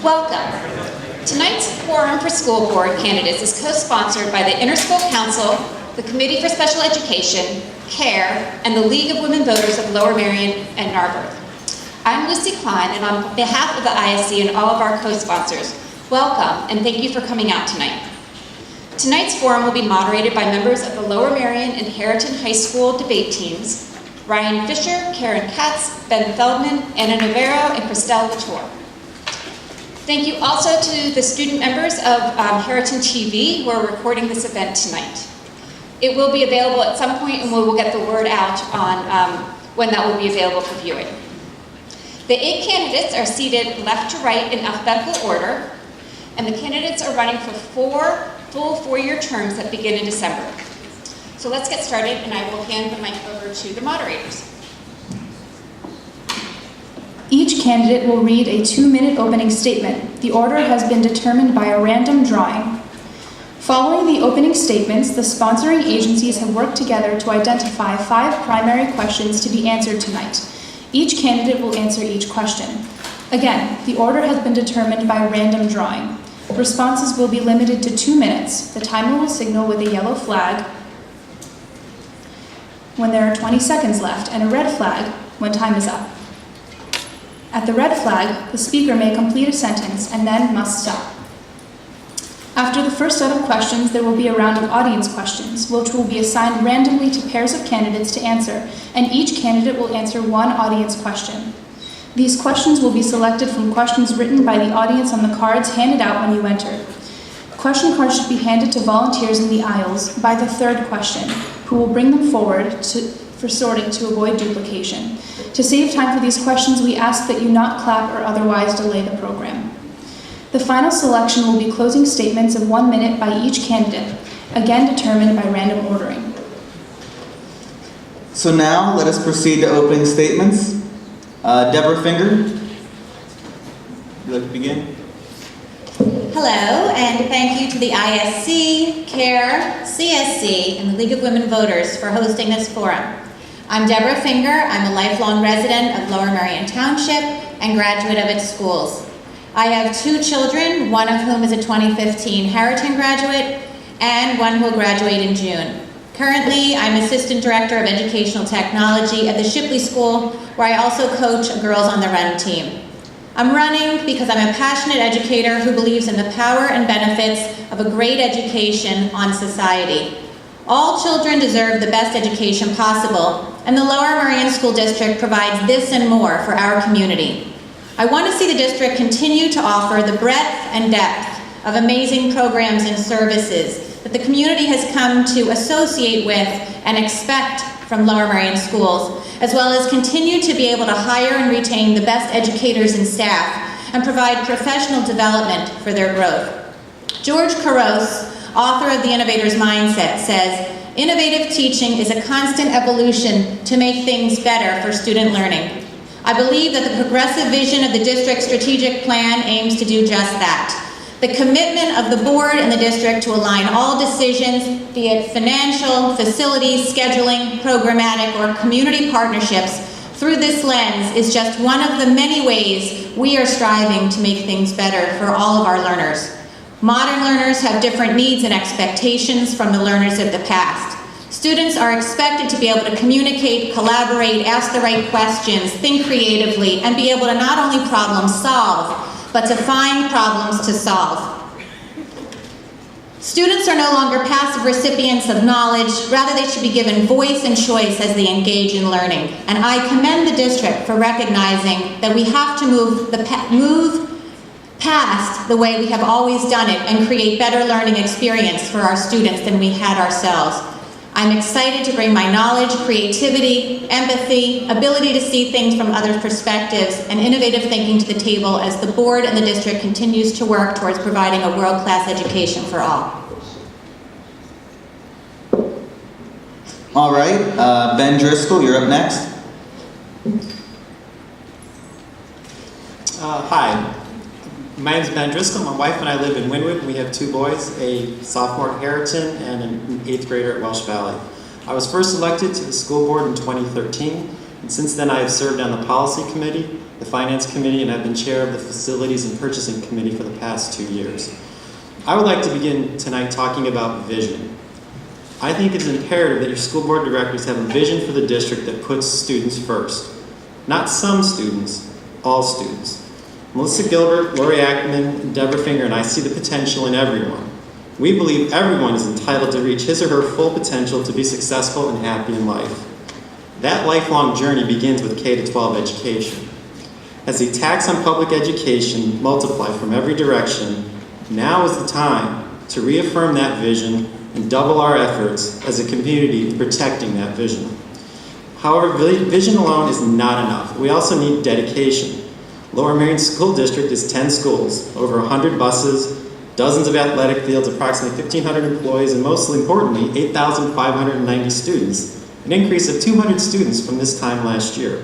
Welcome. Tonight's Forum for School Board Candidates is co-sponsored by the Interschool Council, the Committee for Special Education, CARE, and the League of Women Voters of Lower Merion and Narberth. I'm Lucy Klein, and on behalf of the ISC and all of our co-sponsors, welcome and thank you for coming out tonight. Tonight's forum will be moderated by members of the Lower Merion and Harriton High School debate teams, Ryan Fisher, Karen Katz, Ben Feldman, Anna Navarro, and Christelle Latour. Thank you also to the student members of Harriton TV who are recording this event tonight. It will be available at some point, and we will get the word out on when that will be available for viewing. The 8 candidates are seated left to right in alphabetical order, and the candidates are running for 4 full 4-year terms that begin in December. So let's get started, and I will hand the mic over to the moderators. Each candidate will read a 2-minute opening statement. The order has been determined by a random drawing. Following the opening statements, the sponsoring agencies have worked together to identify 5 primary questions to be answered tonight. Each candidate will answer each question. Again, the order has been determined by random drawing. Responses will be limited to 2 minutes. The timer will signal with a yellow flag when there are 20 seconds left and a red flag when time is up. At the red flag, the speaker may complete a sentence and then must stop. After the first set of questions, there will be a round of audience questions, which will be assigned randomly to pairs of candidates to answer, and each candidate will answer 1 audience question. These questions will be selected from questions written by the audience on the cards handed out when you enter. Question cards should be handed to volunteers in the aisles by the 3rd question, who will bring them forward for sorting to avoid duplication. To save time for these questions, we ask that you not clap or otherwise delay the program. The final selection will be closing statements of 1 minute by each candidate, again determined by random ordering. So now let us proceed to opening statements. Deborah Finger, would you like to begin? Hello, and thank you to the ISC, CARE, CSC, and the League of Women Voters for hosting this forum. I'm Deborah Finger. I'm a lifelong resident of Lower Merion Township and graduate of its schools. I have 2 children, one of whom is a 2015 Harriton graduate, and one who will graduate in June. Currently, I'm Assistant Director of Educational Technology at the Shipley School, where I also coach a Girls on the Run team. I'm running because I'm a passionate educator who believes in the power and benefits of a great education on society. All children deserve the best education possible, and the Lower Merion School District provides this and more for our community. I want to see the district continue to offer the breadth and depth of amazing programs and services that the community has come to associate with and expect from Lower Merion schools, as well as continue to be able to hire and retain the best educators and staff and provide professional development for their growth. George Couros, author of The Innovator's Mindset, says, "Innovative teaching is a constant evolution to make things better for student learning." I believe that the progressive vision of the district's strategic plan aims to do just that. The commitment of the board and the district to align all decisions, be it financial, facilities, scheduling, programmatic, or community partnerships, through this lens is just one of the many ways we are striving to make things better for all of our learners. Modern learners have different needs and expectations from the learners of the past. Students are expected to be able to communicate, collaborate, ask the right questions, think creatively, and be able to not only problem solve, but to find problems to solve. Students are no longer passive recipients of knowledge, rather they should be given voice and choice as they engage in learning. And I commend the district for recognizing that we have to move past the way we have always done it and create better learning experience for our students than we had ourselves. I'm excited to bring my knowledge, creativity, empathy, ability to see things from other perspectives, and innovative thinking to the table as the board and the district continues to work towards providing a world-class education for all. All right, Ben Driscoll, you're up next. Hi, my name is Ben Driscoll. My wife and I live in Wynwood. We have 2 boys, a sophomore at Harriton and an 8th grader at Welsh Valley. I was first elected to the school board in 2013, and since then I have served on the policy committee, the Finance Committee, and I've been chair of the Facilities and Purchasing Committee for the past 2 years. I would like to begin tonight talking about vision. I think it's imperative that your school board directors have a vision for the district that puts students first. Not some students, all students. Melissa Gilbert, Lori Ackman, Deborah Finger, and I see the potential in everyone. We believe everyone is entitled to reach his or her full potential to be successful and happy in life. That lifelong journey begins with K-12 education. As the attacks on public education multiply from every direction, now is the time to reaffirm that vision and double our efforts as a community in protecting that vision. However, vision alone is not enough. We also need dedication. Lower Merion School District is 10 schools, over 100 buses, dozens of athletic fields, approximately 1,500 employees, and most importantly, 8,590 students, an increase of 200 students from this time last year.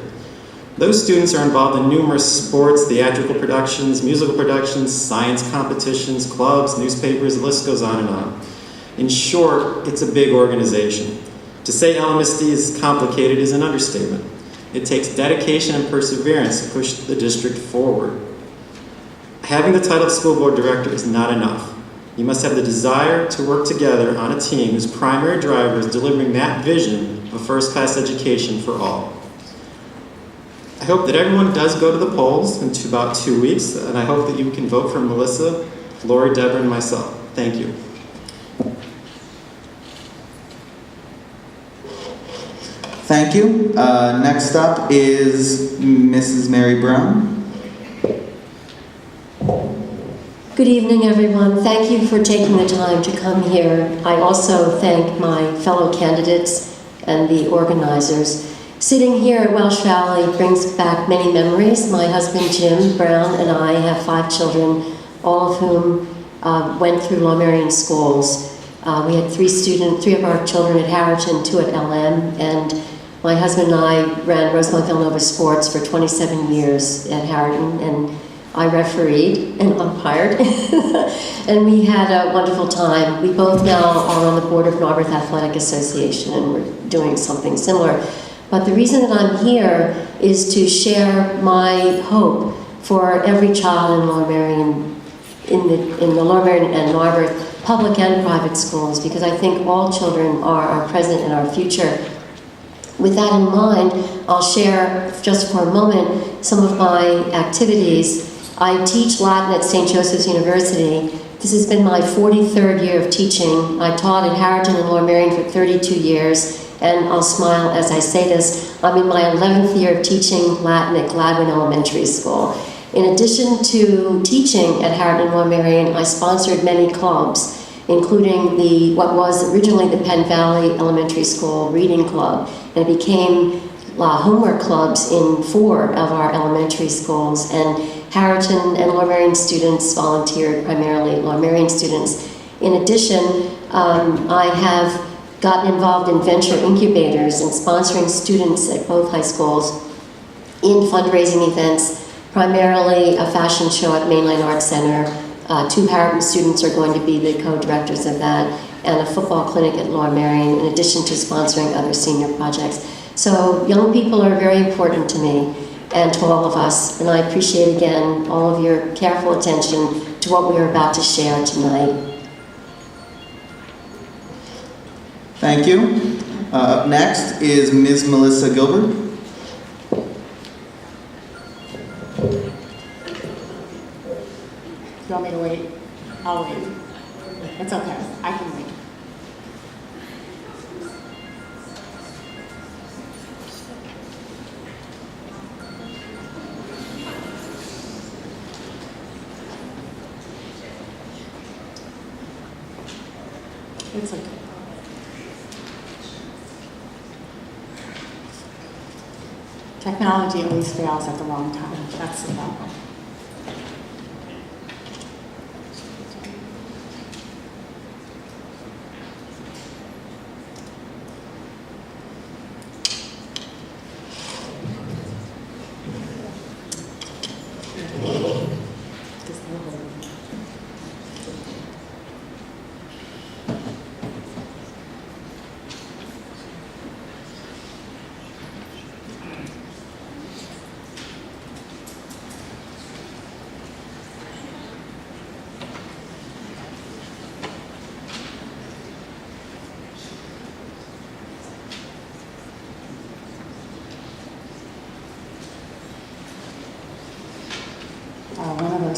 Those students are involved in numerous sports, theatrical productions, musical productions, science competitions, clubs, newspapers, the list goes on and on. In short, it's a big organization. To say LMSD is complicated is an understatement. It takes dedication and perseverance to push the district forward. Having the title of school board director is not enough. You must have the desire to work together on a team whose primary driver is delivering that vision of a first-class education for all. I hope that everyone does go to the polls in about 2 weeks, and I hope that you can vote for Melissa, Lori, Deborah, and myself. Thank you. Thank you. Next up is Mrs. Mary Brown. Good evening, everyone. Thank you for taking the time to come here. I also thank my fellow candidates and the organizers. Sitting here at Welsh Valley brings back many memories. My husband, Jim Brown, and I have 5 children, all of whom went through Lower Merion schools. We had 3 of our children at Harriton, 2 at LM, and my husband and I ran Rosemont Villanova Sports for 27 years at Harriton, and I refereed and umpired, and we had a wonderful time. We both now are on the board of Narberth Athletic Association, and we're doing something similar. But the reason that I'm here is to share my hope for every child in Lower Merion, in the Lower Merion and Narberth public and private schools, because I think all children are our present and our future. With that in mind, I'll share just for a moment some of my activities. I teach Latin at St. Joseph's University. This has been my 43rd year of teaching. I taught at Harriton and Lower Merion for 32 years, and I'll smile as I say this. I'm in my 11th year of teaching Latin at Gladwin Elementary School. In addition to teaching at Harriton and Lower Merion, I sponsored many clubs, including what was originally the Penn Valley Elementary School Reading Club, and it became homework clubs in 4 of our elementary schools, and Harriton and Lower Merion students volunteered, primarily Lower Merion students. In addition, I have gotten involved in venture incubators and sponsoring students at both high schools in fundraising events, primarily a fashion show at Mainline Arts Center. 2 Harriton students are going to be the co-directors of that, and a football clinic at Lower Merion, in addition to sponsoring other senior projects. So young people are very important to me and to all of us, and I appreciate again all of your careful attention to what we are about to share tonight. Thank you. Up next is Ms. Melissa Gilbert. You want me to wait? I'll wait. It's okay. I can wait. It's okay. Technology always fails at the wrong time. That's the problem.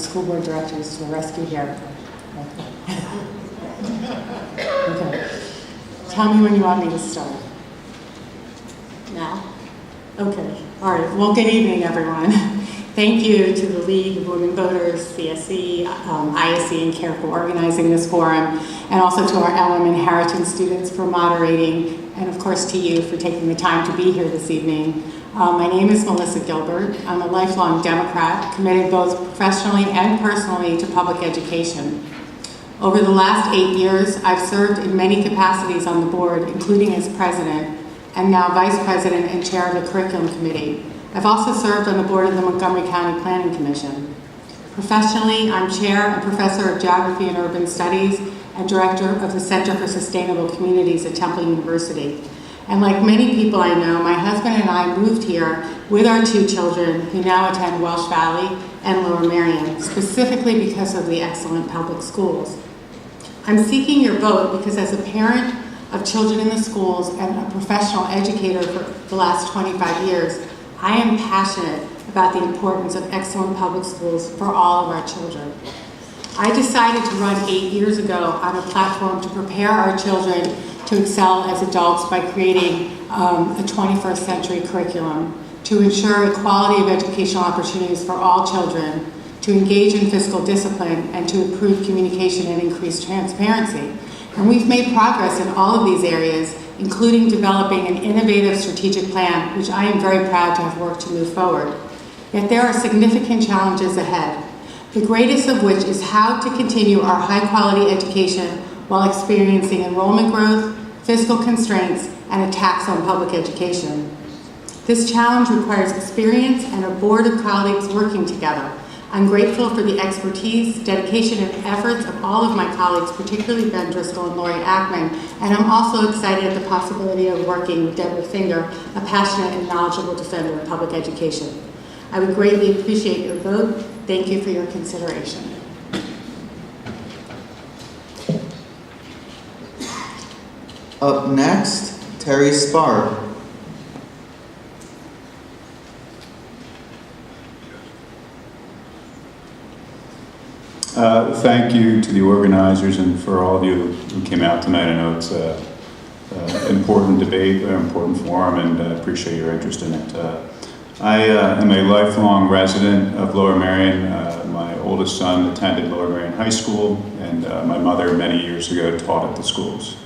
school board directors to the rescue here. Okay. Tell me when you want me to start. Now? Okay. All right. Well, good evening, everyone. Thank you to the League of Women Voters, CSE, ISE, and CARE for organizing this forum, and also to our LM Inheritance students for moderating, and of course to you for taking the time to be here this evening. My name is Melissa Gilbert. I'm a lifelong Democrat, committed both professionally and personally to public education. Over the last 8 years, I've served in many capacities on the board, including as president, and now vice president and chair of the curriculum committee. I've also served on the board of the Montgomery County Planning Commission. Professionally, I'm chair and professor of geography and urban studies and director of the Center for Sustainable Communities at Temple University. And like many people I know, my husband and I moved here with our 2 children who now attend Welsh Valley and Lower Merion, specifically because of the excellent public schools. I'm seeking your vote because as a parent of children in the schools and a professional educator for the last 25 years, I am passionate about the importance of excellent public schools for all of our children. I decided to run 8 years ago on a platform to prepare our children to excel as adults by creating a 21st century curriculum, to ensure equality of educational opportunities for all children, to engage in fiscal discipline, and to improve communication and increase transparency. And we've made progress in all of these areas, including developing an innovative strategic plan, which I am very proud to have worked to move forward. Yet there are significant challenges ahead, the greatest of which is how to continue our high-quality education while experiencing enrollment growth, fiscal constraints, and a tax on public education. This challenge requires experience and a board of colleagues working together. I'm grateful for the expertise, dedication, and efforts of all of my colleagues, particularly Ben Driscoll and Lori Ackman, and I'm also excited at the possibility of working with Deborah Finger, a passionate and knowledgeable defender of public education. I would greatly appreciate your vote. Thank you for your consideration. Up next, Terry Spar. Thank you to the organizers and for all of you who came out tonight. I know it's an important debate, an important forum, and I appreciate your interest in it. I am a lifelong resident of Lower Merion. My oldest son attended Lower Merion High School, and my mother many years ago taught at the schools.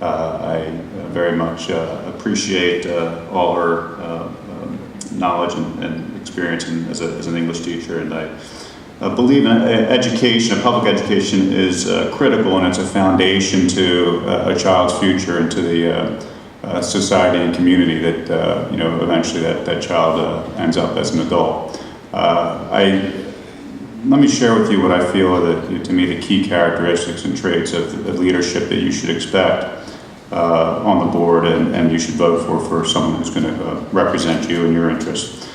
I very much appreciate all her knowledge and experience as an English teacher, and I believe in education. Public education is critical, and it's a foundation to a child's future and to the society and community that eventually that child ends up as an adult. Let me share with you what I feel are to me the key characteristics and traits of leadership that you should expect on the board and you should vote for someone who's going to represent you and your interests.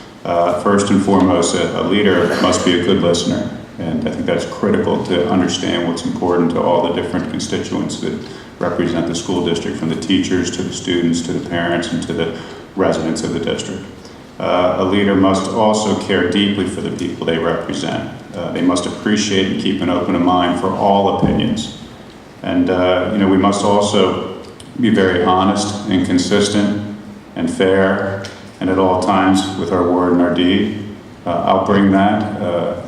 First and foremost, a leader must be a good listener, and I think that's critical to understand what's important to all the different constituents that represent the school district, from the teachers to the students to the parents and to the residents of the district. A leader must also care deeply for the people they represent. They must appreciate and keep an open mind for all opinions. And we must also be very honest and consistent and fair, and at all times with our word and our deed. I'll bring that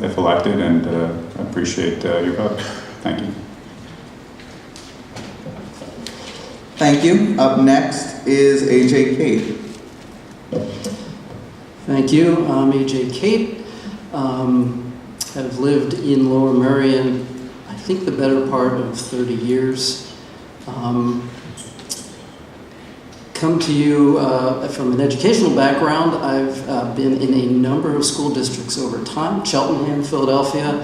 if elected, and I appreciate your vote. Thank you. Thank you. Up next is AJ Cate. Thank you. I'm AJ Cate. I've lived in Lower Merion, I think the better part of 30 years. Come to you from an educational background. I've been in a number of school districts over time, Cheltenham, Philadelphia.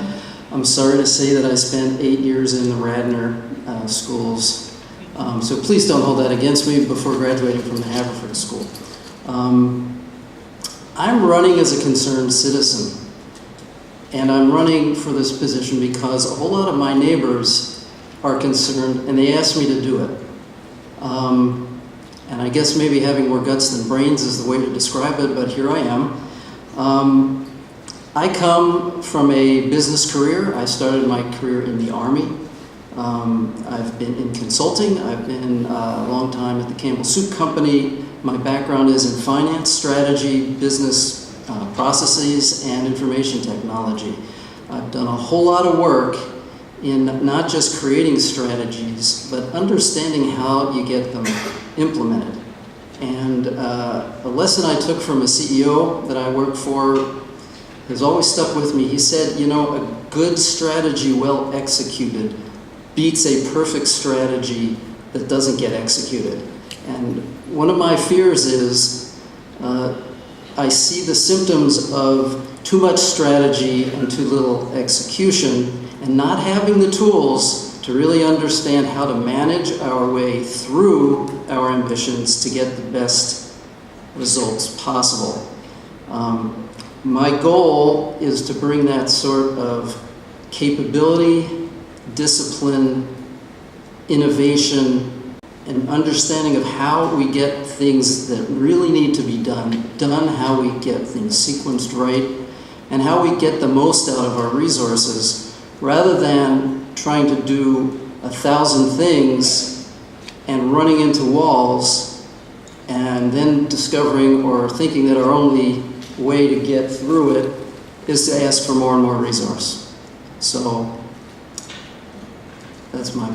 I'm sorry to say that I spent 8 years in the Radnor schools. So please don't hold that against me before graduating from the Haverford School. I'm running as a concerned citizen, and I'm running for this position because a whole lot of my neighbors are concerned, and they asked me to do it. And I guess maybe having more guts than brains is the way to describe it, but here I am. I come from a business career. I started my career in the Army. I've been in consulting. I've been a long time at the Campbell Soup Company. My background is in finance, strategy, business processes, and information technology. I've done a whole lot of work in not just creating strategies, but understanding how you get them implemented. And a lesson I took from a CEO that I worked for has always stuck with me. He said, you know, a good strategy well executed beats a perfect strategy that doesn't get executed. And one of my fears is I see the symptoms of too much strategy and too little execution, and not having the tools to really understand how to manage our way through our ambitions to get the best results possible. My goal is to bring that sort of capability, discipline, innovation, and understanding of how we get things that really need to be done, how we get things sequenced right, and how we get the most out of our resources, rather than trying to do 1,000 things and running into walls and then discovering or thinking that our only way to get through it is to ask for more and more resource. So that's my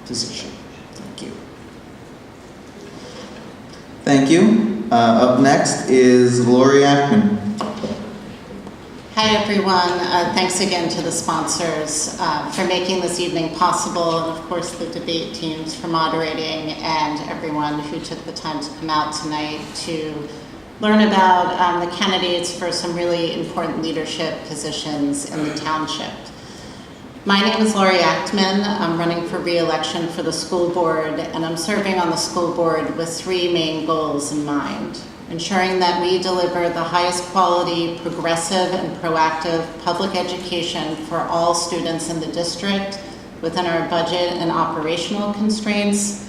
position. Thank you. Thank you. Up next is Lori Ackman. Hi everyone, thanks again to the sponsors for making this evening possible, and of course the debate teams for moderating, and everyone who took the time to come out tonight to learn about the candidates for some really important leadership positions in the township. My name is Lori Achtman. I'm running for re-election for the school board, and I'm serving on the school board with three main goals in mind: ensuring that we deliver the highest quality, progressive, and proactive public education for all students in the district within our budget and operational constraints.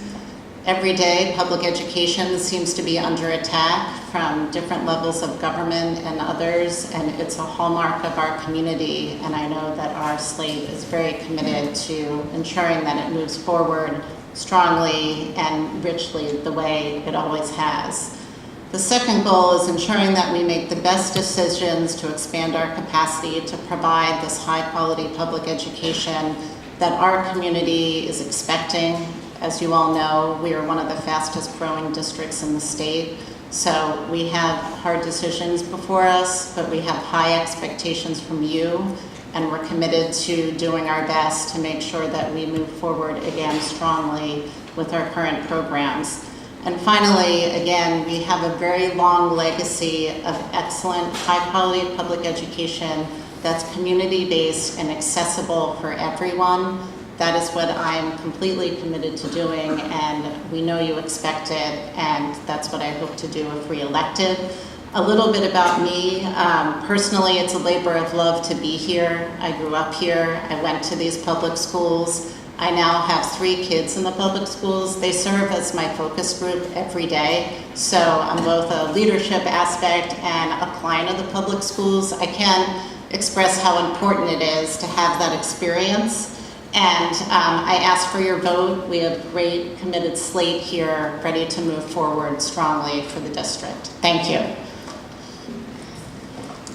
Every day, public education seems to be under attack from different levels of government and others, and it's a hallmark of our community, and I know that our slate is very committed to ensuring that it moves forward strongly and richly the way it always has. The second goal is ensuring that we make the best decisions to expand our capacity to provide this high-quality public education that our community is expecting. As you all know, we are one of the fastest-growing districts in the state, so we have hard decisions before us, but we have high expectations from you, and we're committed to doing our best to make sure that we move forward again strongly with our current programs. And finally, again, we have a very long legacy of excellent, high-quality public education that's community-based and accessible for everyone. That is what I'm completely committed to doing, and we know you expect it, and that's what I hope to do if re-elected. A little bit about me. Personally, it's a labor of love to be here. I grew up here. I went to these public schools. I now have 3 kids in the public schools. They serve as my focus group every day. So I'm both a leadership aspect and a client of the public schools. I can't express how important it is to have that experience. And I ask for your vote. We have a great committed slate here ready to move forward strongly for the district. Thank you.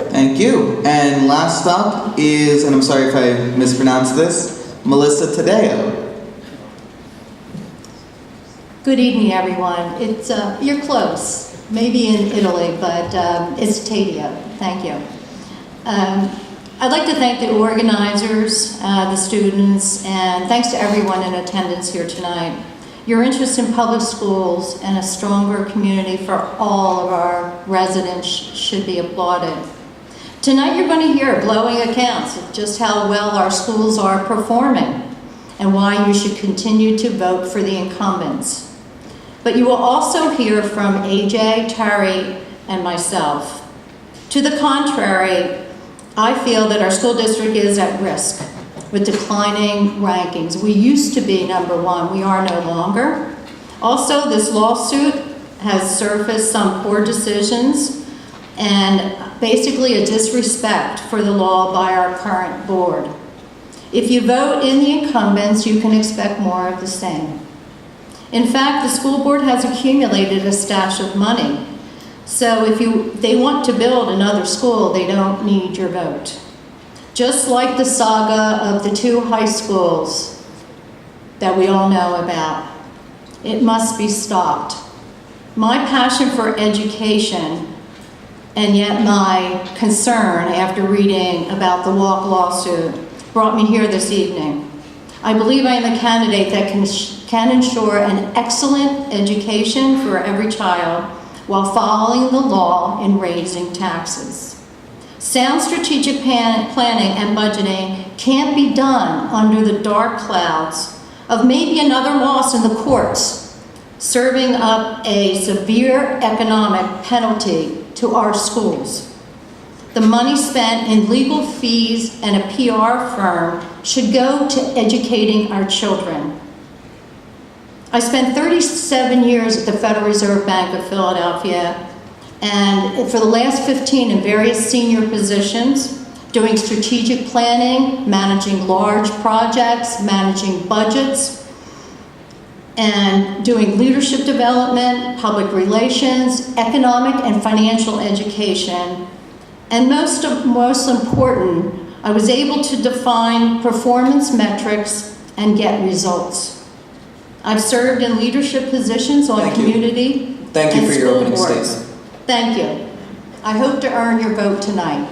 Thank you. And last up is, and I'm sorry if I mispronounced this, Melissa Tadeo. Good evening, everyone. It's you're close, maybe in Italy, but it's Tadeo. Thank you. I'd like to thank the organizers, the students, and thanks to everyone in attendance here tonight. Your interest in public schools and a stronger community for all of our residents should be applauded. Tonight you're going to hear glowing accounts of just how well our schools are performing and why you should continue to vote for the incumbents. But you will also hear from AJ, Terry, and myself. To the contrary, I feel that our school district is at risk with declining rankings. We used to be #1, we are no longer. Also, this lawsuit has surfaced some poor decisions, and basically a disrespect for the law by our current board. If you vote in the incumbents, you can expect more of the same. In fact, the school board has accumulated a stash of money. So if they want to build another school, they don't need your vote. Just like the saga of the 2 high schools that we all know about, it must be stopped. My passion for education, and yet my concern after reading about the Walk lawsuit, brought me here this evening. I believe I am a candidate that can ensure an excellent education for every child while following the law and raising taxes. Sound strategic planning and budgeting can't be done under the dark clouds of maybe another loss in the courts, serving up a severe economic penalty to our schools. The money spent in legal fees and a PR firm should go to educating our children. I spent 37 years at the Federal Reserve Bank of Philadelphia, and for the last 15 in various senior positions, doing strategic planning, managing large projects, managing budgets, and doing leadership development, public relations, economic and financial education. And most important, I was able to define performance metrics and get results. I've served in leadership positions on Thank you. community Thank you and for your school opening boards. statement. Thank you. I hope to earn your vote tonight.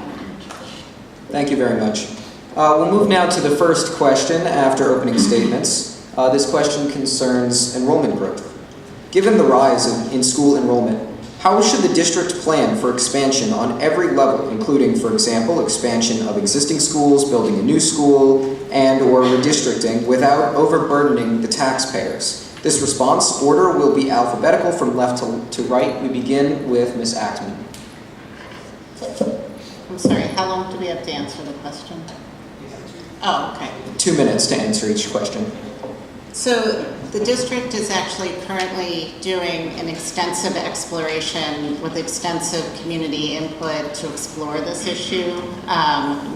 Thank you very much. We'll move now to the first question after opening statements. This question concerns enrollment growth. Given the rise in school enrollment, how should the district plan for expansion on every level, including, for example, expansion of existing schools, building a new school, and/or redistricting without overburdening the taxpayers? This response order will be alphabetical from left to right. We begin with Ms. Ackman. I'm sorry, how long do we have to answer the question? Oh, okay. 2 minutes to answer each question. So the district is actually currently doing an extensive exploration with extensive community input to explore this issue.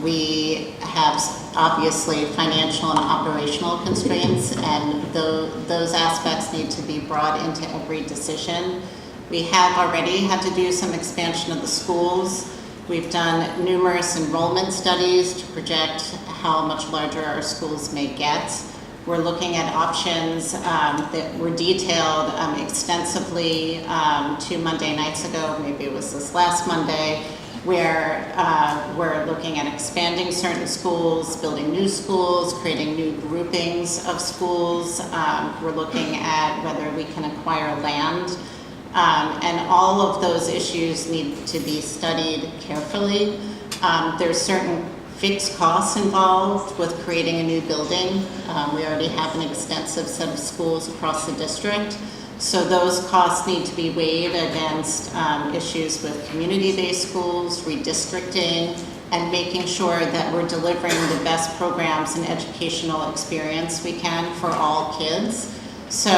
We have obviously financial and operational constraints, and those aspects need to be brought into every decision. We have already had to do some expansion of the schools. We've done numerous enrollment studies to project how much larger our schools may get. We're looking at options that were detailed extensively 2 Monday nights ago, maybe it was this last Monday, where we're looking at expanding certain schools, building new schools, creating new groupings of schools. We're looking at whether we can acquire land. And all of those issues need to be studied carefully. There's certain fixed costs involved with creating a new building. We already have an extensive set of schools across the district. So those costs need to be weighed against issues with community-based schools, redistricting, and making sure that we're delivering the best programs and educational experience we can for all kids. So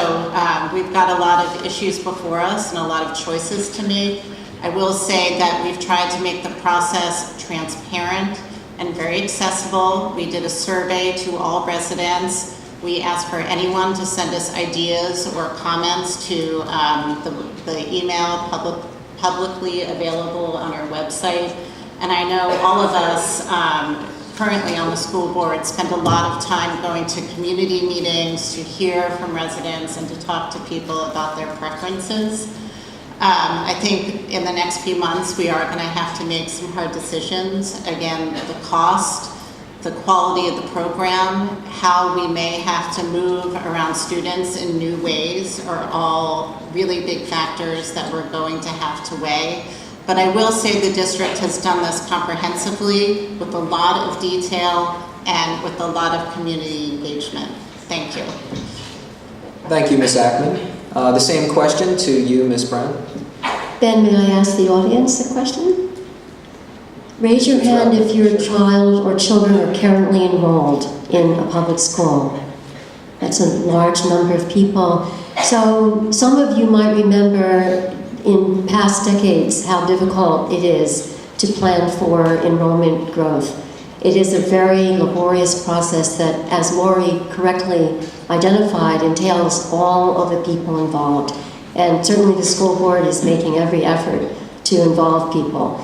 we've got a lot of issues before us and a lot of choices to make. I will say that we've tried to make the process transparent and very accessible. We did a survey to all residents. We asked for anyone to send us ideas or comments to the email publicly available on our website. And I know all of us currently on the school board spend a lot of time going to community meetings to hear from residents and to talk to people about their preferences. I think in the next few months we are going to have to make some hard decisions. Again, the cost, the quality of the program, how we may have to move around students in new ways are all really big factors that we're going to have to weigh. But I will say the district has done this comprehensively with a lot of detail and with a lot of community engagement. Thank you. Thank you, Ms. Ackman. The same question to you, Ms. Brown. Ben, may I ask the audience a question? Raise your hand if your child or children are currently enrolled in a public school. That's a large number of people. So some of you might remember in past decades how difficult it is to plan for enrollment growth. It is a very laborious process that, as Lori correctly identified, entails all of the people involved. And certainly the school board is making every effort to involve people.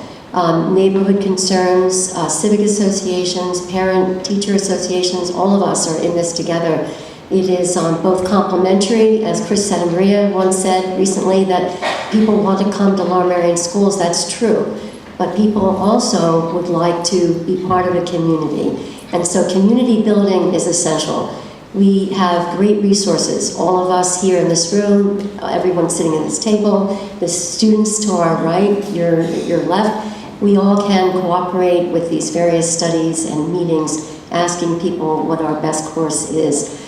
Neighborhood concerns, civic associations, parent-teacher associations, all of us are in this together. It is both complementary, as Chris Santamaria once said recently, that people want to come to Lower Merion schools. That's true. But people also would like to be part of a community. And so community building is essential. We have great resources, all of us here in this room, everyone sitting at this table, the students to our right, your left. We all can cooperate with these various studies and meetings, asking people what our best course is.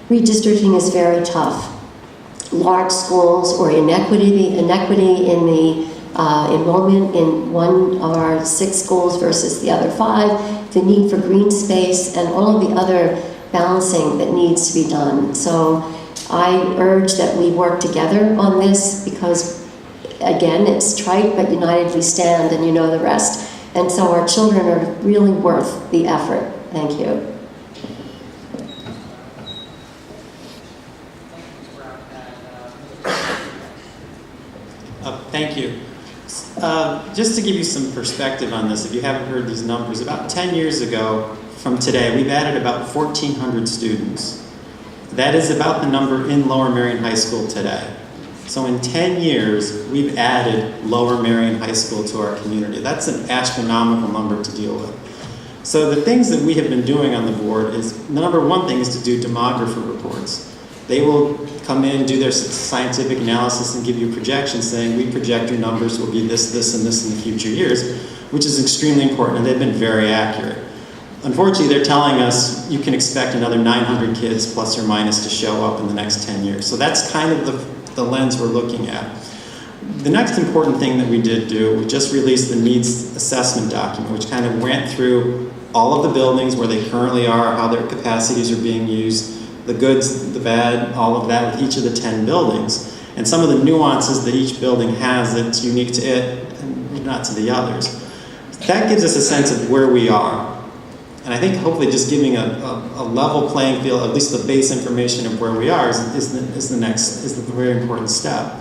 Redistricting is very tough. Large schools or inequity in the enrollment in one of our 6 schools versus the other 5, the need for green space, and all of the other balancing that needs to be done. So I urge that we work together on this because, again, it's trite, but united we stand, and you know the rest. And so our children are really worth the effort. Thank you. Thank you. Just to give you some perspective on this, if you haven't heard these numbers, about 10 years ago from today, we've added about 1,400 students. That is about the number in Lower Merion High School today. So in 10 years, we've added Lower Merion High School to our community. That's an astronomical number to deal with. So the things that we have been doing on the board is, the number one thing is to do demographer reports. They will come in, do their scientific analysis, and give you projections saying, we project your numbers will be this, this, and this in the future years, which is extremely important, and they've been very accurate. Unfortunately, they're telling us you can expect another 900 kids plus or minus to show up in the next 10 years. So that's kind of the lens we're looking at. The next important thing that we did do, we just released the needs assessment document, which kind of went through all of the buildings, where they currently are, how their capacities are being used, the goods, the bad, all of that with each of the 10 buildings, and some of the nuances that each building has that's unique to it and not to the others. That gives us a sense of where we are. And I think hopefully just giving a level playing field, at least the base information of where we are, is the very important step.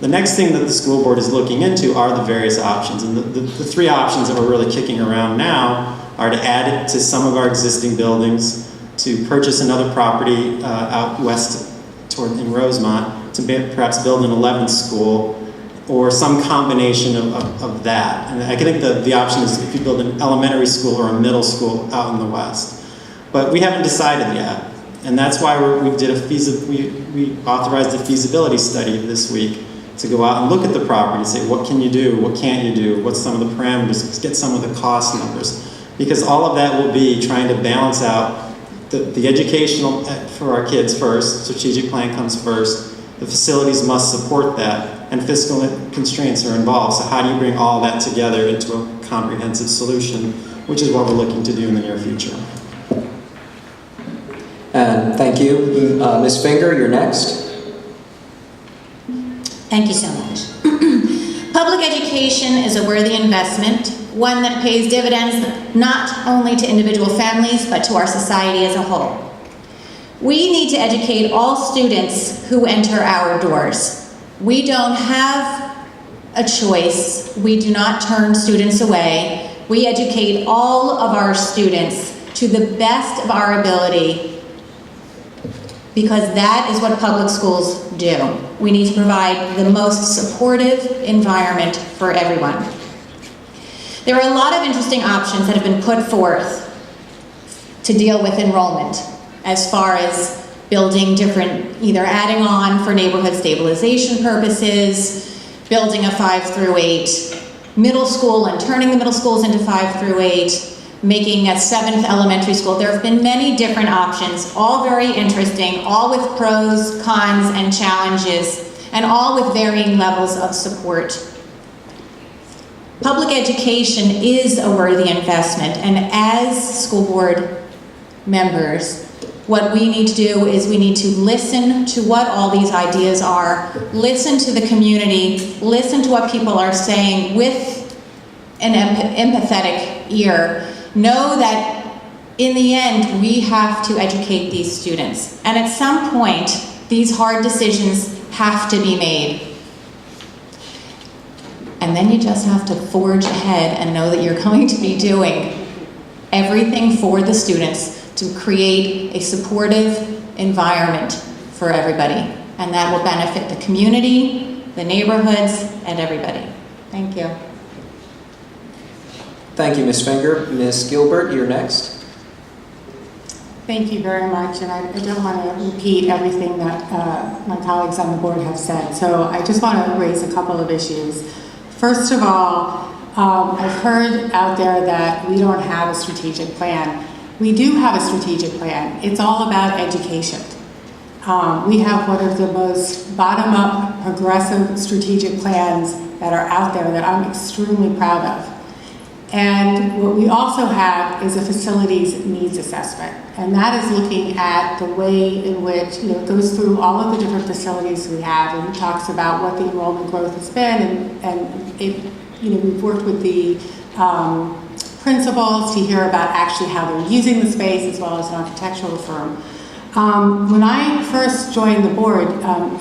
The next thing that the school board is looking into are the various options. And the 3 options that we're really kicking around now are to add it to some of our existing buildings, to purchase another property out west in Rosemont, to perhaps build an 11th school, or some combination of that. And I think the option is if you build an elementary school or a middle school out in the west. But we haven't decided yet. And that's why we authorized a feasibility study this week to go out and look at the property and say, what can you do? What can't you do? What's some of the parameters? Get some of the cost numbers. Because all of that will be trying to balance out the educational for our kids first, strategic plan comes first, the facilities must support that, and fiscal constraints are involved. So how do you bring all that together into a comprehensive solution, which is what we're looking to do in the near future. And thank you. Ms. Finger, you're next. Thank you so much. Public education is a worthy investment, one that pays dividends not only to individual families, but to our society as a whole. We need to educate all students who enter our doors. We don't have a choice. We do not turn students away. We educate all of our students to the best of our ability, because that is what public schools do. We need to provide the most supportive environment for everyone. There are a lot of interesting options that have been put forth to deal with enrollment, as far as building different, either adding on for neighborhood stabilization purposes, building a 5 through 8 middle school and turning the middle schools into 5 through 8, making a 7th elementary school. There have been many different options, all very interesting, all with pros, cons, and challenges, and all with varying levels of support. Public education is a worthy investment, and as school board members, what we need to do is we need to listen to what all these ideas are, listen to the community, listen to what people are saying with an empathetic ear, know that in the end, we have to educate these students. And at some point, these hard decisions have to be made. And then you just have to forge ahead and know that you're going to be doing everything for the students to create a supportive environment for everybody. And that will benefit the community, the neighborhoods, and everybody. Thank you. Thank you, Ms. Finger. Ms. Gilbert, you're next. Thank you very much, and I don't want to repeat everything that my colleagues on the board have said, so I just want to raise a couple of issues. First of all, I've heard out there that we don't have a strategic plan. We do have a strategic plan. It's all about education. We have one of the most bottom-up, progressive strategic plans that are out there that I'm extremely proud of. And what we also have is a facilities needs assessment. And that is looking at the way in which, it goes through all of the different facilities we have and talks about what the enrollment growth has been. And it, we've worked with the principals to hear about actually how they're using the space, as well as an architectural firm. When I first joined the board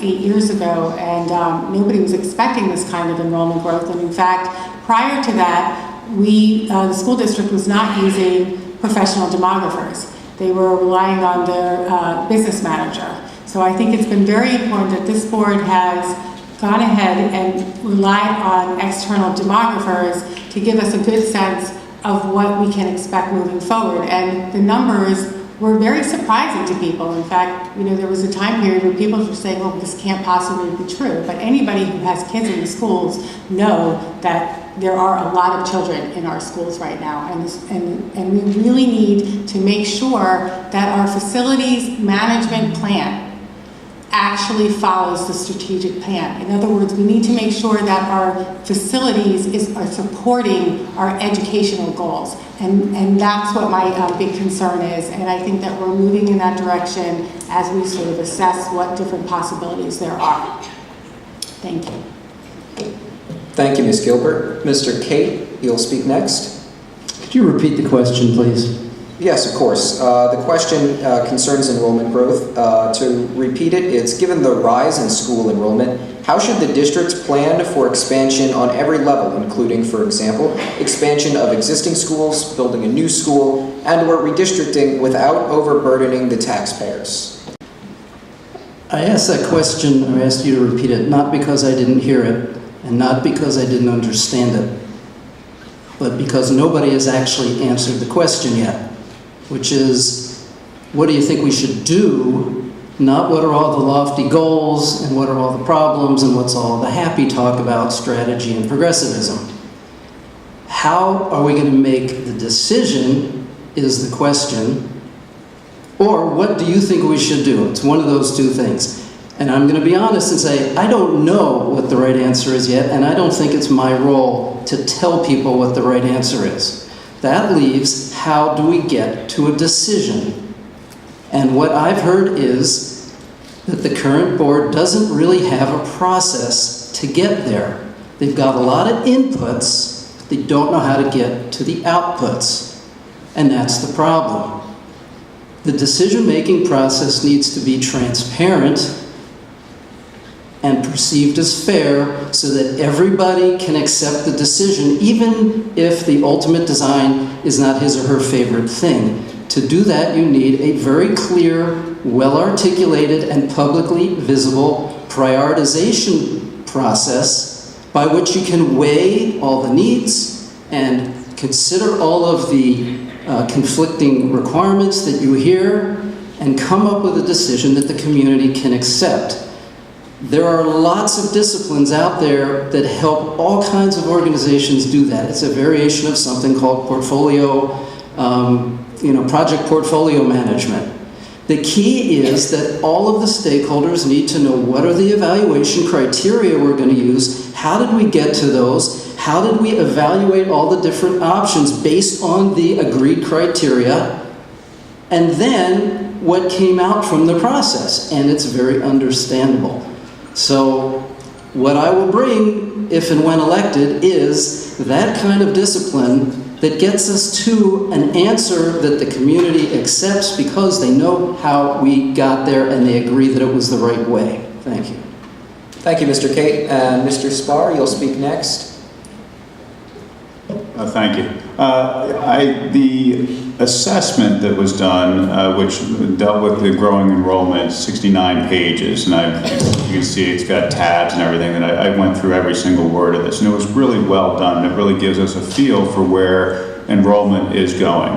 8 years ago, and nobody was expecting this kind of enrollment growth, and in fact, prior to that, the school district was not using professional demographers. They were relying on their business manager. So I think it's been very important that this board has gone ahead and relied on external demographers to give us a good sense of what we can expect moving forward. And the numbers were very surprising to people. In fact, there was a time period where people were saying, "Oh, this can't possibly be true." But anybody who has kids in the schools know that there are a lot of children in our schools right now, and we really need to make sure that our facilities management plan actually follows the strategic plan. In other words, we need to make sure that our facilities are supporting our educational goals. And that's what my big concern is. And I think that we're moving in that direction as we sort of assess what different possibilities there are. Thank you. Thank you, Ms. Gilbert. Mr. Kate, you'll speak next. Could you repeat the question, please? Yes, of course. The question concerns enrollment growth. To repeat it, it's given the rise in school enrollment, how should the districts plan for expansion on every level, including, for example, expansion of existing schools, building a new school, and/or redistricting without overburdening the taxpayers? I asked that question, or asked you to repeat it, not because I didn't hear it, and not because I didn't understand it, but because nobody has actually answered the question yet, which is, what do you think we should do, not what are all the lofty goals, and what are all the problems, and what's all the happy talk about strategy and progressivism. How are we going to make the decision is the question, or what do you think we should do? It's one of those two things. And I'm going to be honest and say, I don't know what the right answer is yet, and I don't think it's my role to tell people what the right answer is. That leaves, how do we get to a decision? And what I've heard is that the current board doesn't really have a process to get there. They've got a lot of inputs, but they don't know how to get to the outputs. And that's the problem. The decision-making process needs to be transparent and perceived as fair so that everybody can accept the decision, even if the ultimate design is not his or her favorite thing. To do that, you need a very clear, well-articulated, and publicly visible prioritization process by which you can weigh all the needs and consider all of the conflicting requirements that you hear and come up with a decision that the community can accept. There are lots of disciplines out there that help all kinds of organizations do that. It's a variation of something called project portfolio management. The key is that all of the stakeholders need to know what are the evaluation criteria we're going to use, how did we get to those, how did we evaluate all the different options based on the agreed criteria, and then what came out from the process. And it's very understandable. So what I will bring, if and when elected, is that kind of discipline that gets us to an answer that the community accepts because they know how we got there and they agree that it was the right way. Thank you. Thank you, Mr. Cate. Mr. Spar, you'll speak next. Thank you. The assessment that was done, which dealt with the growing enrollment, 69 pages, and you can see it's got tabs and everything, and I went through every single word of this, and it was really well done. It really gives us a feel for where enrollment is going.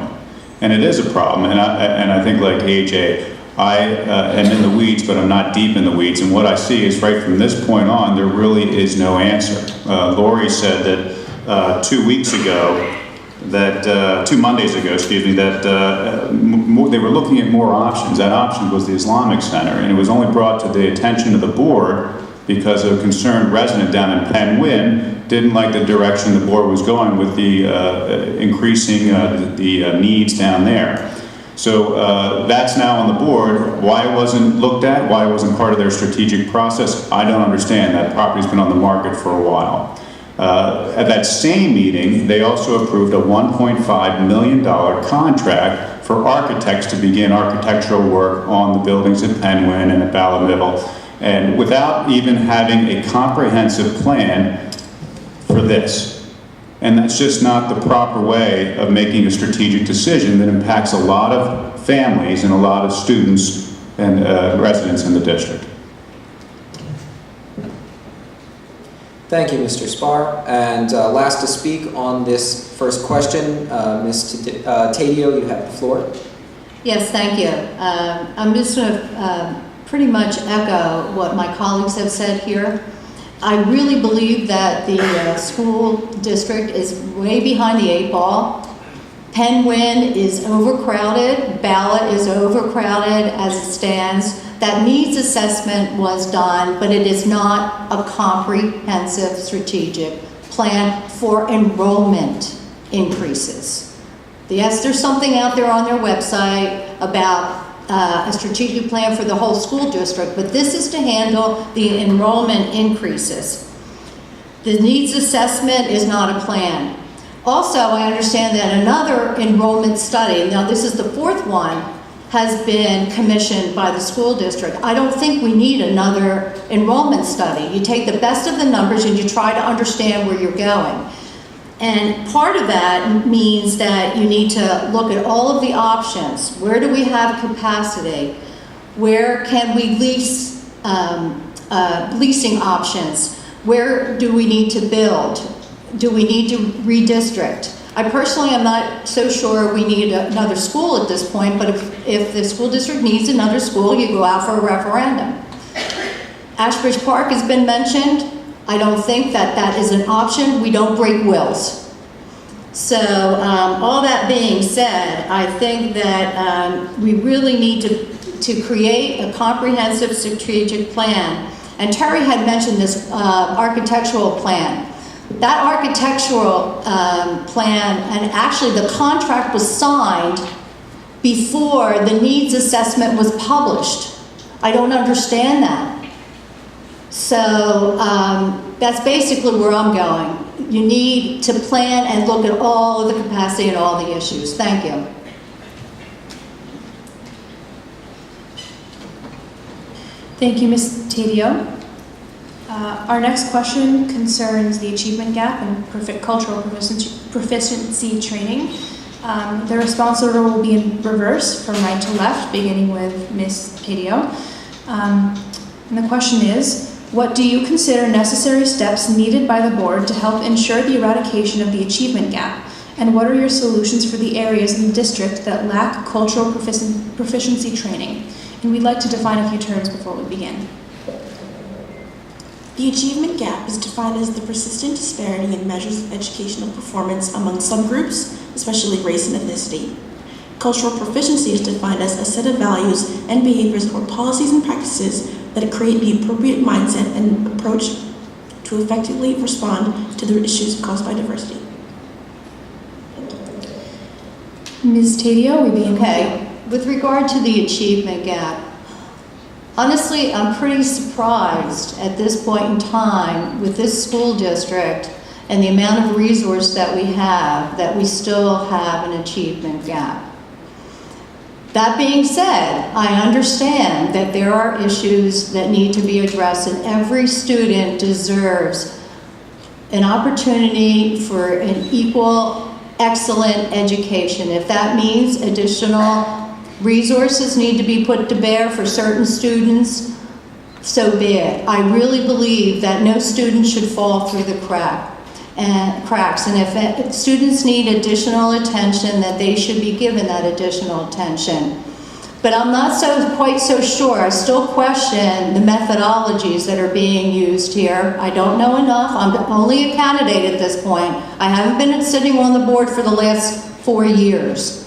And it is a problem, and I think like AJ, I am in the weeds, but I'm not deep in the weeds, and what I see is right from this point on, there really is no answer. Lori said that 2 weeks ago, that 2 Mondays ago, excuse me, that they were looking at more options. That option was the Islamic Center, and it was only brought to the attention of the board because a concerned resident down in Penn Wynn didn't like the direction the board was going with the increasing the needs down there. So that's now on the board. Why it wasn't looked at, why it wasn't part of their strategic process, I don't understand. That property's been on the market for a while. At that same meeting, they also approved a $1.5 million contract for architects to begin architectural work on the buildings at Penn Wynn and at Ballamiddle, and without even having a comprehensive plan for this. And that's just not the proper way of making a strategic decision that impacts a lot of families and a lot of students and residents in the district. Thank you, Mr. Spar. And last to speak on this first question, Ms. Tadio, you have the floor. Yes, thank you. I'm just going to pretty much echo what my colleagues have said here. I really believe that the school district is way behind the 8 ball. Penn Wynn is overcrowded, Bala is overcrowded as it stands. That needs assessment was done, but it is not a comprehensive strategic plan for enrollment increases. Yes, there's something out there on their website about a strategic plan for the whole school district, but this is to handle the enrollment increases. The needs assessment is not a plan. Also, I understand that another enrollment study, now this is the 4th one, has been commissioned by the school district. I don't think we need another enrollment study. You take the best of the numbers and you try to understand where you're going. And part of that means that you need to look at all of the options. Where do we have capacity? Where can we lease, leasing options? Where do we need to build? Do we need to redistrict? I personally am not so sure we need another school at this point, but if the school district needs another school, you go out for a referendum. Ashbridge Park has been mentioned. I don't think that that is an option. We don't break wills. So all that being said, I think that we really need to create a comprehensive strategic plan. And Terry had mentioned this architectural plan. That architectural plan, and actually the contract was signed before the needs assessment was published. I don't understand that. So that's basically where I'm going. You need to plan and look at all of the capacity and all the issues. Thank you. Thank you, Ms. Tadio. Our next question concerns the achievement gap and cultural proficiency training. The response order will be in reverse from right to left, beginning with Ms. Tadio. And the question is, what do you consider necessary steps needed by the board to help ensure the eradication of the achievement gap? And what are your solutions for the areas in the district that lack cultural proficiency training? And we'd like to define a few terms before we begin. The achievement gap is defined as the persistent disparity in measures of educational performance among subgroups, especially race and ethnicity. Cultural proficiency is defined as a set of values and behaviors or policies and practices that create the appropriate mindset and approach to effectively respond to the issues caused by diversity. Ms. Tadio, we begin with regard to the achievement gap, honestly, I'm pretty surprised at this point in time with this school district and the amount of resource that we still have an achievement gap. That being said, I understand that there are issues that need to be addressed, and every student deserves an opportunity for an equal, excellent education. If that means additional resources need to be put to bear for certain students, so be it. I really believe that no student should fall through the cracks. And if students need additional attention, that they should be given that additional attention. But I'm not quite so sure. I still question the methodologies that are being used here. I don't know enough. I'm only a candidate at this point. I haven't been sitting on the board for the last 4 years.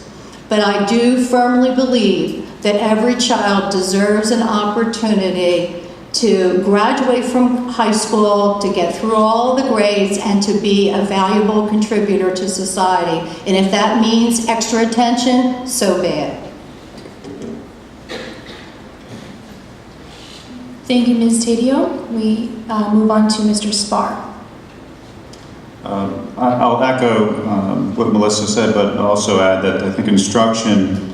But I do firmly believe that every child deserves an opportunity to graduate from high school, to get through all the grades, and to be a valuable contributor to society. And if that means extra attention, so be it. Thank you, Ms. Taddeo. We move on to Mr. Spar. I'll echo what Melissa said, but also add that I think instruction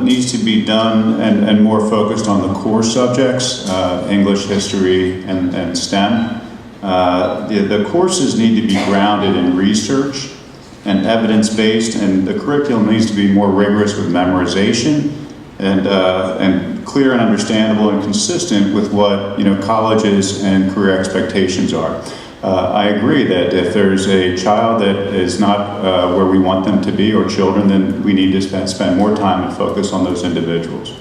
needs to be done and more focused on the core subjects, English, history, and STEM. The courses need to be grounded in research and evidence-based, and the curriculum needs to be more rigorous with memorization and clear and understandable and consistent with what colleges and career expectations are. I agree that if there's a child that is not where we want them to be, or children, then we need to spend more time and focus on those individuals.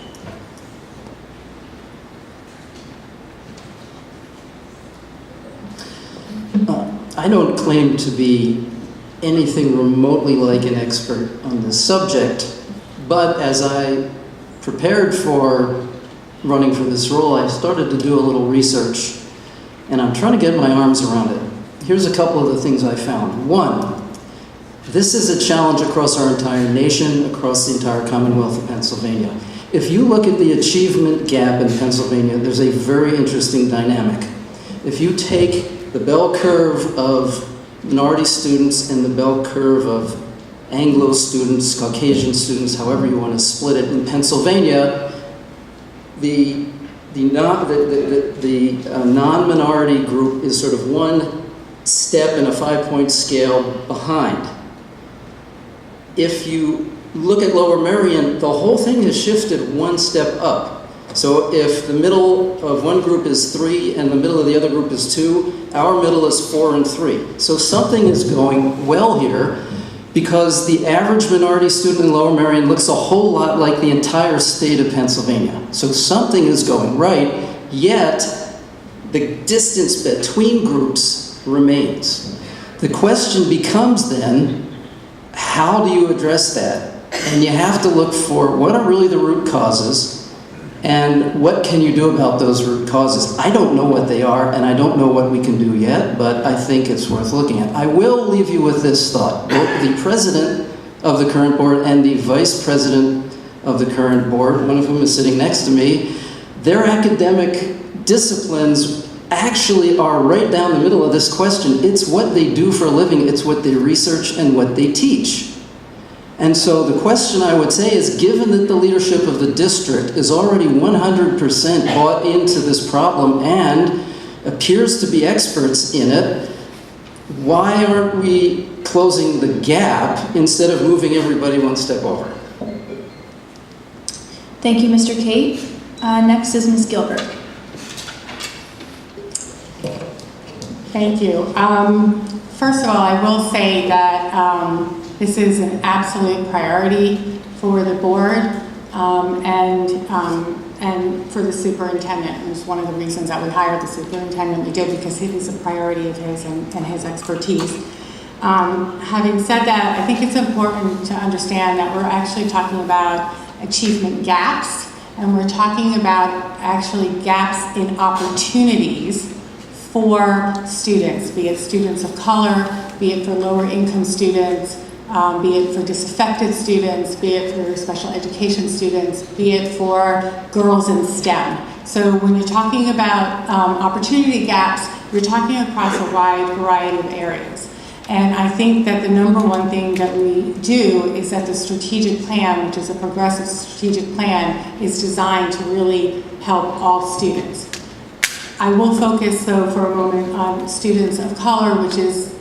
I don't claim to be anything remotely like an expert on this subject, but as I prepared for running for this role, I started to do a little research, and I'm trying to get my arms around it. Here's a couple of the things I found. One, this is a challenge across our entire nation, across the entire Commonwealth of Pennsylvania. If you look at the achievement gap in Pennsylvania, there's a very interesting dynamic. If you take the bell curve of minority students and the bell curve of Anglo students, Caucasian students, however you want to split it, in Pennsylvania, the non-minority group is sort of one step in a 5-point scale behind. If you look at Lower Merion, the whole thing has shifted one step up. So if the middle of one group is 3 and the middle of the other group is 2, our middle is 4 and 3. So something is going well here, because the average minority student in Lower Merion looks a whole lot like the entire state of Pennsylvania. So something is going right, yet the distance between groups remains. The question becomes then, how do you address that? And you have to look for what are really the root causes, and what can you do about those root causes? I don't know what they are, and I don't know what we can do yet, but I think it's worth looking at. I will leave you with this thought. Both the president of the current board and the vice president of the current board, one of whom is sitting next to me, their academic disciplines actually are right down the middle of this question. It's what they do for a living, it's what they research and what they teach. And so the question I would say is, given that the leadership of the district is already 100% bought into this problem and appears to be experts in it, why aren't we closing the gap instead of moving everybody one step over? Thank you, Mr. Cate. Next is Ms. Gilbert. Thank you. First of all, I will say that this is an absolute priority for the board and for the superintendent. It was one of the reasons that we hired the superintendent. We did, because it is a priority of his and his expertise. Having said that, I think it's important to understand that we're actually talking about achievement gaps, and we're talking about actually gaps in opportunities for students, be it students of color, be it for lower income students, be it for disaffected students, be it for special education students, be it for girls in STEM. So when you're talking about opportunity gaps, you're talking across a wide variety of areas. And I think that the number one thing that we do is that the strategic plan, which is a progressive strategic plan, is designed to really help all students. I will focus, though, for a moment on students of color, which is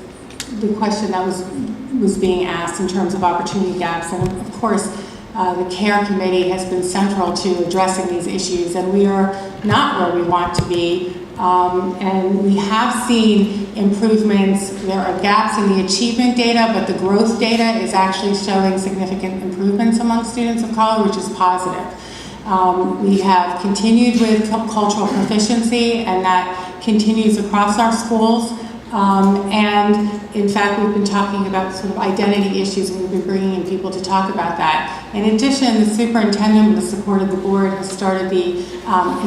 the question that was being asked in terms of opportunity gaps. And of course, the CARE Committee has been central to addressing these issues, and we are not where we want to be. And we have seen improvements. There are gaps in the achievement data, but the growth data is actually showing significant improvements among students of color, which is positive. We have continued with cultural proficiency, and that continues across our schools. And in fact, we've been talking about sort of identity issues, and we've been bringing in people to talk about that. In addition, the superintendent, with the support of the board, has started the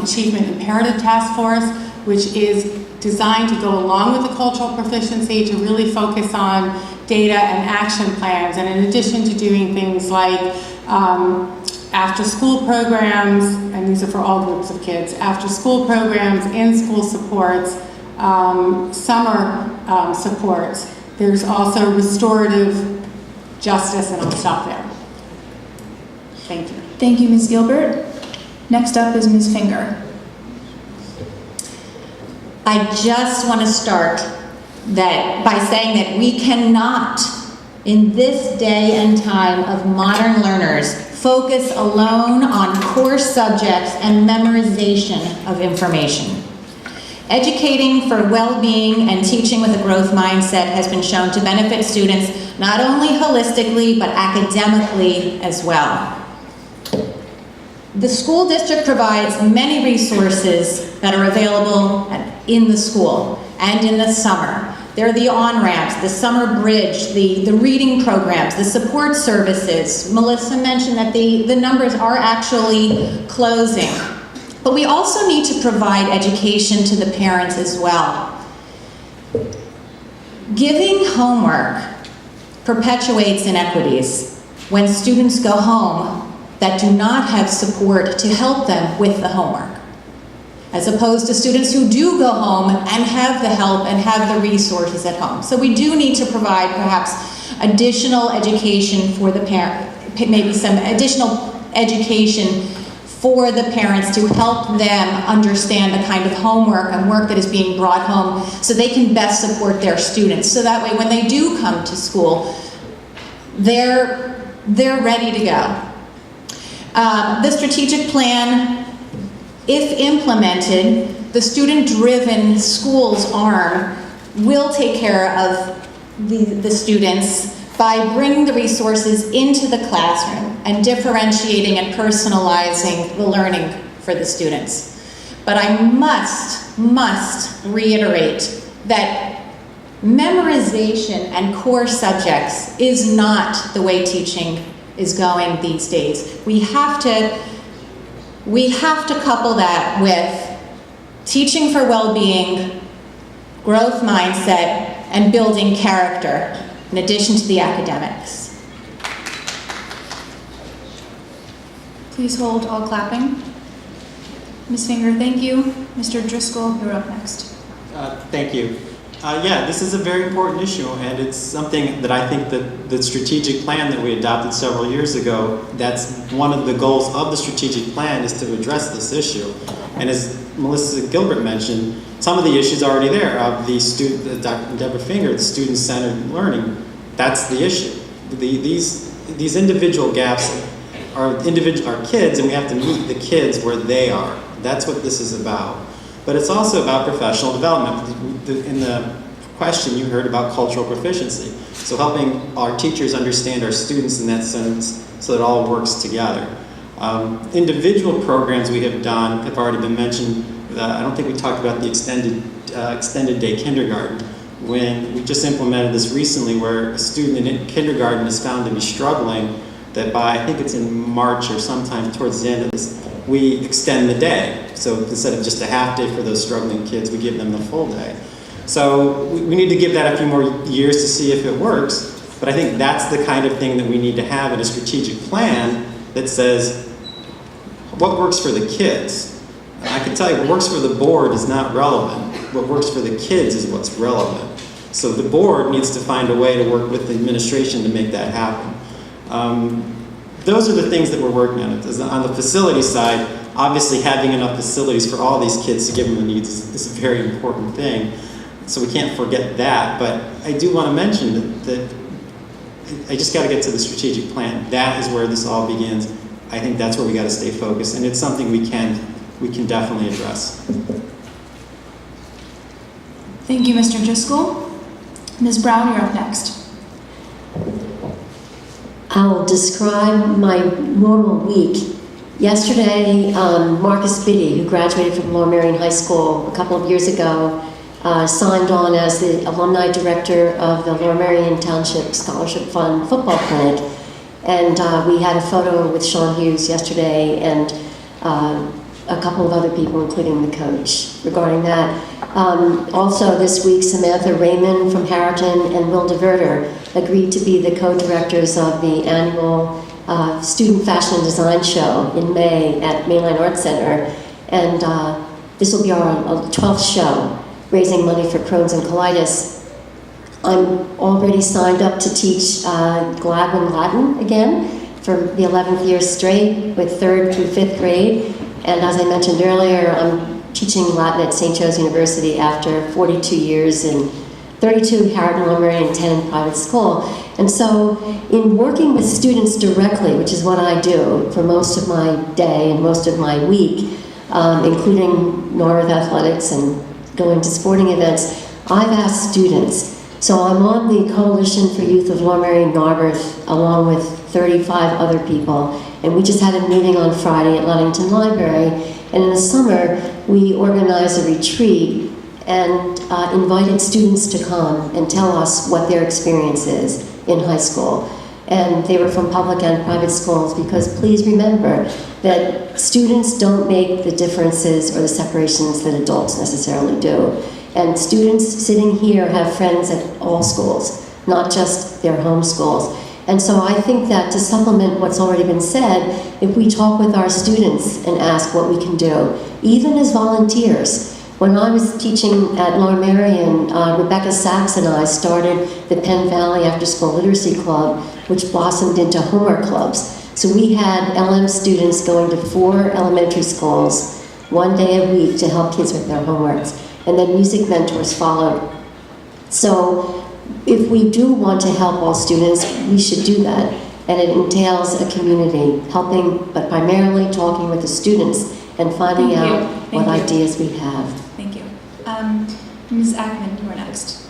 Achievement Imperative Task Force, which is designed to go along with the cultural proficiency to really focus on data and action plans. And in addition to doing things like after-school programs, and these are for all groups of kids, after-school programs, in-school supports, summer supports. There's also restorative justice, and I'll stop there. Thank you. Thank you, Ms. Gilbert. Next up is Ms. Finger. I just want to start by saying that we cannot, in this day and time of modern learners, focus alone on core subjects and memorization of information. Educating for well-being and teaching with a growth mindset has been shown to benefit students not only holistically, but academically as well. The school district provides many resources that are available in the school and in the summer. There are the on-ramps, the summer bridge, the reading programs, the support services. Melissa mentioned that the numbers are actually closing. But we also need to provide education to the parents as well. Giving homework perpetuates inequities when students go home that do not have support to help them with the homework, as opposed to students who do go home and have the help and have the resources at home. So we do need to provide perhaps additional education for the parent, maybe some additional education for the parents to help them understand the kind of homework and work that is being brought home so they can best support their students. So that way when they do come to school, they're ready to go. The strategic plan, if implemented, the student-driven schools arm will take care of the students by bringing the resources into the classroom and differentiating and personalizing the learning for the students. But I must reiterate that memorization and core subjects is not the way teaching is going these days. We have to couple that with teaching for well-being, growth mindset, and building character, in addition to the academics. Please hold all clapping. Ms. Finger, thank you. Mr. Driscoll, you're up next. Thank you. Yeah, this is a very important issue, and it's something that I think that the strategic plan that we adopted several years ago, that's one of the goals of the strategic plan, is to address this issue. And as Melissa Gilbert mentioned, some of the issues are already there. Dr. Deborah Finger, the student-centered learning, that's the issue. These individual gaps are kids, and we have to meet the kids where they are. That's what this is about. But it's also about professional development. In the question, you heard about cultural proficiency. So helping our teachers understand our students in that sense so that it all works together. Individual programs we have done have already been mentioned. I don't think we talked about the extended day kindergarten, when we just implemented this recently, where a student in kindergarten is found to be struggling, that by, I think it's in March or sometime towards the end of this, we extend the day. So instead of just a half day for those struggling kids, we give them the full day. So we need to give that a few more years to see if it works. But I think that's the kind of thing that we need to have in a strategic plan that says, what works for the kids? And I can tell you, what works for the board is not relevant. What works for the kids is what's relevant. So the board needs to find a way to work with the administration to make that happen. Those are the things that we're working on. On the facility side, obviously having enough facilities for all these kids to give them the needs is a very important thing. So we can't forget that. But I do want to mention that I just got to get to the strategic plan. That is where this all begins. I think that's where we got to stay focused, and it's something we can definitely address. Thank you, Mr. Driscoll. Ms. Brown, you're up next. I'll describe my normal week. Yesterday, Marcus Biddy, who graduated from Lower Merion High School a couple of years ago, signed on as the alumni director of the Lower Merion Township Scholarship Fund football clinic. And we had a photo with Sean Hughes yesterday and a couple of other people, including the coach, regarding that. Also this week, Samantha Raymond from Harriton and Will DeVerter agreed to be the co-directors of the annual Student Fashion and Design Show in May at Mainline Arts Center. And this will be our 12th show, raising money for Crohn's and colitis. I'm already signed up to teach Gladwin Latin again for the 11th year straight with 3rd through 5th grade. And as I mentioned earlier, I'm teaching Latin at St. Joe's University after 42 years in 32 Harriton, Lower Merion, and 10 in private school. And so in working with students directly, which is what I do for most of my day and most of my week, including Narberth athletics and going to sporting events, I've asked students. So I'm on the Coalition for Youth of Lower Merion Narberth along with 35 other people. And we just had a meeting on Friday at Ludington Library. And in the summer, we organized a retreat and invited students to come and tell us what their experience is in high school. And they were from public and private schools, because please remember that students don't make the differences or the separations that adults necessarily do. And students sitting here have friends at all schools, not just their home schools. And so I think that to supplement what's already been said, if we talk with our students and ask what we can do, even as volunteers. When I was teaching at Lower Merion, Rebecca Sachs and I started the Penn Valley After School Literacy Club, which blossomed into homework clubs. So we had LM students going to 4 elementary schools 1 day a week to help kids with their homeworks. And then music mentors followed. So if we do want to help all students, we should do that. And it entails a community, helping, but primarily talking with the students and finding out what ideas we have. Thank you. Ms. Ackman, you are next.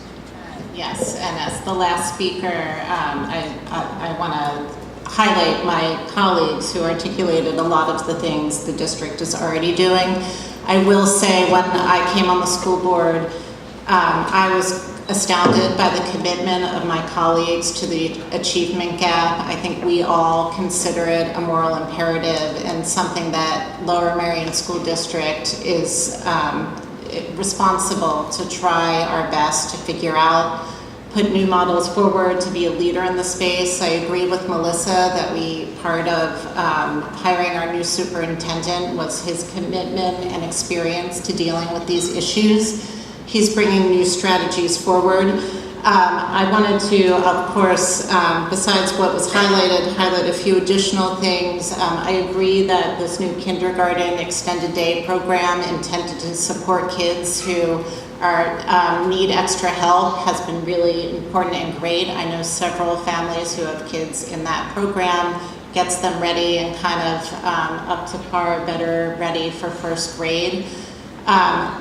Yes, and as the last speaker, I want to highlight my colleagues who articulated a lot of the things the district is already doing. I will say, when I came on the school board, I was astounded by the commitment of my colleagues to the achievement gap. I think we all consider it a moral imperative and something that Lower Merion School District is responsible to try our best to figure out, put new models forward, to be a leader in the space. I agree with Melissa that part of hiring our new superintendent was his commitment and experience to dealing with these issues. He's bringing new strategies forward. I wanted to, of course, besides what was highlight a few additional things. I agree that this new kindergarten extended day program intended to support kids who need extra help has been really important and great. I know several families who have kids in that program, gets them ready and kind of up to par, better ready for first grade.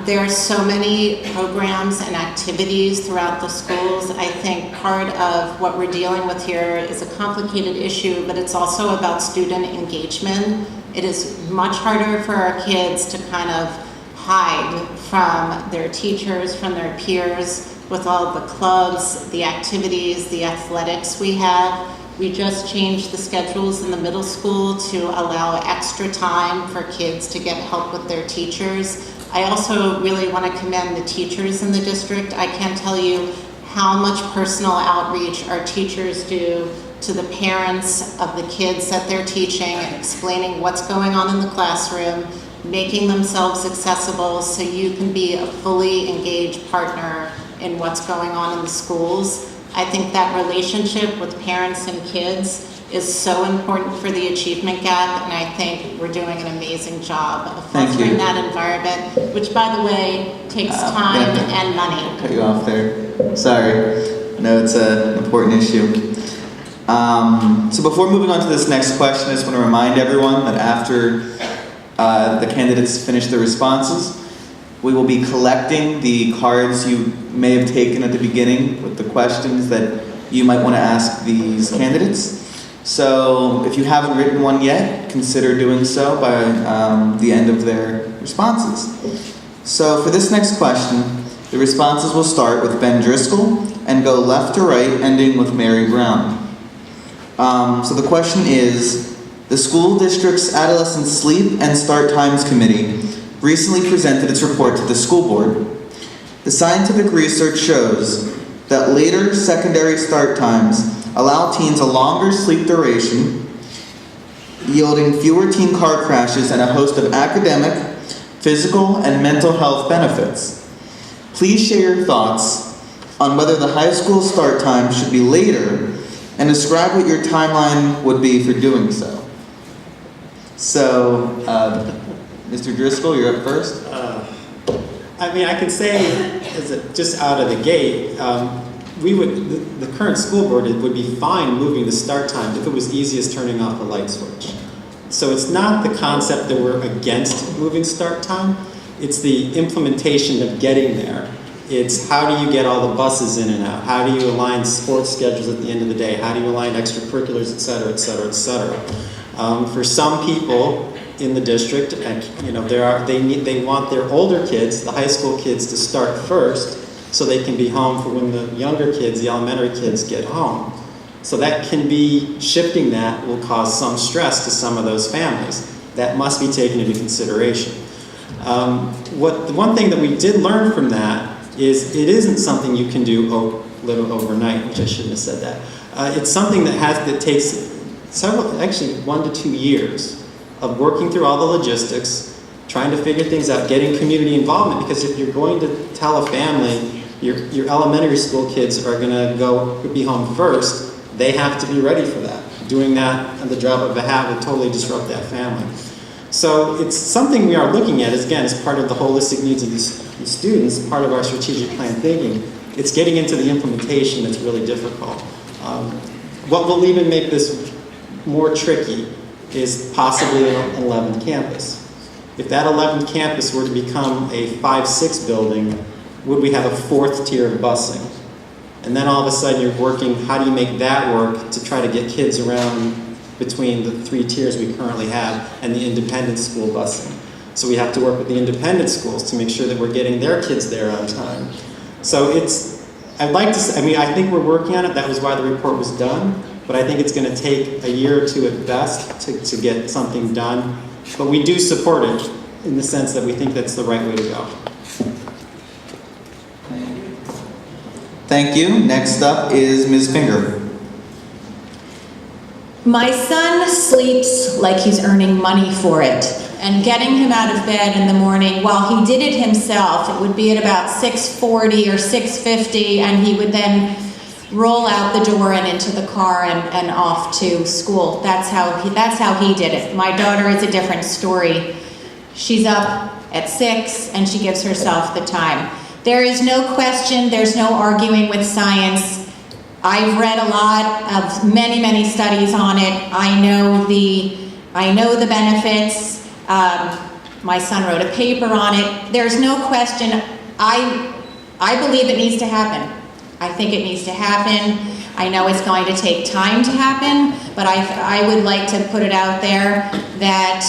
There are so many programs and activities throughout the schools. I think part of what we're dealing with here is a complicated issue, but it's also about student engagement. It is much harder for our kids to kind of hide from their teachers, from their peers, with all the clubs, the activities, the athletics we have. We just changed the schedules in the middle school to allow extra time for kids to get help with their teachers. I also really want to commend the teachers in the district. I can't tell you how much personal outreach our teachers do to the parents of the kids that they're teaching, explaining what's going on in the classroom, making themselves accessible so you can be a fully engaged partner in what's going on in the schools. I think that relationship with parents and kids is so important for the achievement gap, and I think we're doing an amazing job of fostering that environment, which, by the way, takes time and money. Cut you off there. Sorry. No, it's an important issue. So before moving on to this next question, I just want to remind everyone that after the candidates finish their responses, we will be collecting the cards you may have taken at the beginning with the questions that you might want to ask these candidates. So if you haven't written one yet, consider doing so by the end of their responses. So for this next question, the responses will start with Ben Driscoll and go left to right, ending with Mary Brown. So the question is, the school district's Adolescent Sleep and Start Times Committee recently presented its report to the school board. The scientific research shows that later secondary start times allow teens a longer sleep duration, yielding fewer teen car crashes and a host of academic, physical, and mental health benefits. Please share your thoughts on whether the high school start time should be later and describe what your timeline would be for doing so. So, Mr. Driscoll, you're up first. I mean, I can say, just out of the gate, the current school board would be fine moving the start time if it was easy as turning off the light switch. So it's not the concept that we're against moving start time, it's the implementation of getting there. It's how do you get all the buses in and out? How do you align sports schedules at the end of the day? How do you align extracurriculars, et cetera, et cetera, et cetera. For some people in the district, they want their older kids, the high school kids, to start first so they can be home for when the younger kids, the elementary kids, get home. So that can be, shifting that will cause some stress to some of those families. That must be taken into consideration. The one thing that we did learn from that is it isn't something you can do overnight, which I shouldn't have said that. It's something that takes actually 1 to 2 years of working through all the logistics, trying to figure things out, getting community involvement, because if you're going to tell a family your elementary school kids are going to be home first, they have to be ready for that. Doing that on the drop of a hat would totally disrupt that family. So it's something we are looking at, as part of the holistic needs of these students, part of our strategic plan thinking. It's getting into the implementation that's really difficult. What will even make this more tricky is possibly an 11th campus. If that 11th campus were to become a 5-6 building, would we have a 4th tier of busing? And then all of a sudden you're working, how do you make that work to try to get kids around between the 3 tiers we currently have and the independent school busing? So we have to work with the independent schools to make sure that we're getting their kids there on time. So I think we're working on it. That was why the report was done. But I think it's going to take a year or two at best to get something done. But we do support it in the sense that we think that's the right way to go. Thank you. Next up is Ms. Finger. My son sleeps like he's earning money for it. And getting him out of bed in the morning, while he did it himself, it would be at about 6:40 or 6:50, and he would then roll out the door and into the car and off to school. That's how he did it. My daughter is a different story. She's up at 6 and she gives herself the time. There is no question, there's no arguing with science. I've read a lot of many studies on it. I know the benefits. My son wrote a paper on it. There's no question. I believe it needs to happen. I think it needs to happen. I know it's going to take time to happen, but I would like to put it out there that,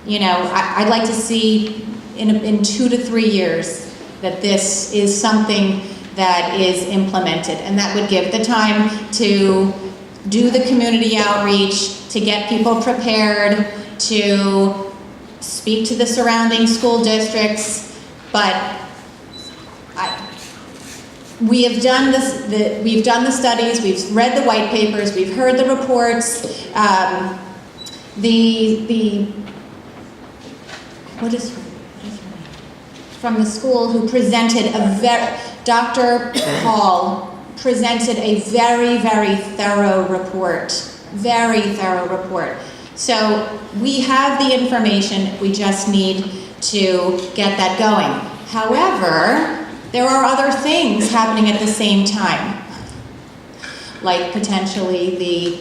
I'd like to see in 2 to 3 years that this is something that is implemented, and that would give the time to do the community outreach, to get people prepared, to speak to the surrounding school districts, but we have done this. We've done the studies. We've read the white papers. We've heard the reports. What is her name? From the school who presented Dr. Hall presented a very, very thorough report. Very thorough report. So we have the information. We just need to get that going. However, there are other things happening at the same time, like potentially the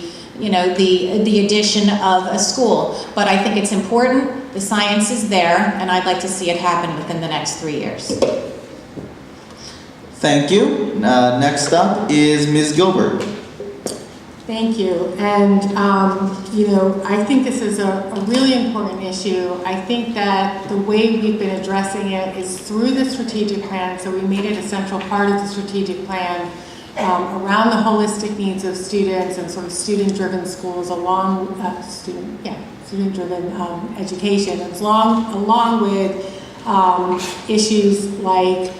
addition of a school. But I think it's important, the science is there, and I'd like to see it happen within the next 3 years. Thank you. Next up is Ms. Gilbert. Thank you. And, I think this is a really important issue. I think that the way we've been addressing it is through the strategic plan. So we made it a central part of the strategic plan around the holistic needs of students and sort of student-driven schools student-driven education. It's along with issues like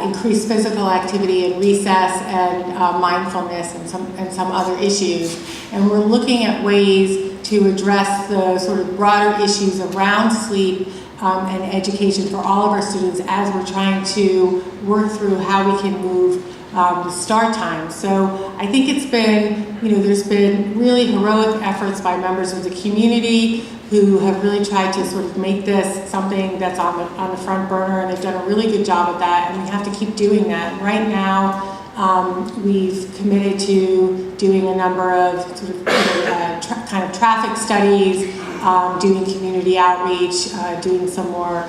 increased physical activity and recess and mindfulness and some other issues. And we're looking at ways to address the sort of broader issues around sleep and education for all of our students as we're trying to work through how we can move the start time. So I think it's been, there's been really heroic efforts by members of the community who have really tried to sort of make this something that's on the front burner, and they've done a really good job at that, and we have to keep doing that. And right now, we've committed to doing a number of sort of kind of traffic studies, doing community outreach, doing some more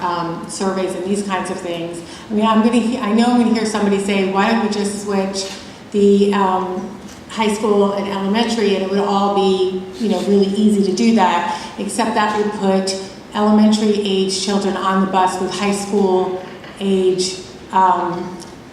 surveys and these kinds of things. I mean, I know I'm going to hear somebody say, why don't we just switch the high school and elementary, and it would all be, really easy to do that, except that would put elementary age children on the bus with high school age,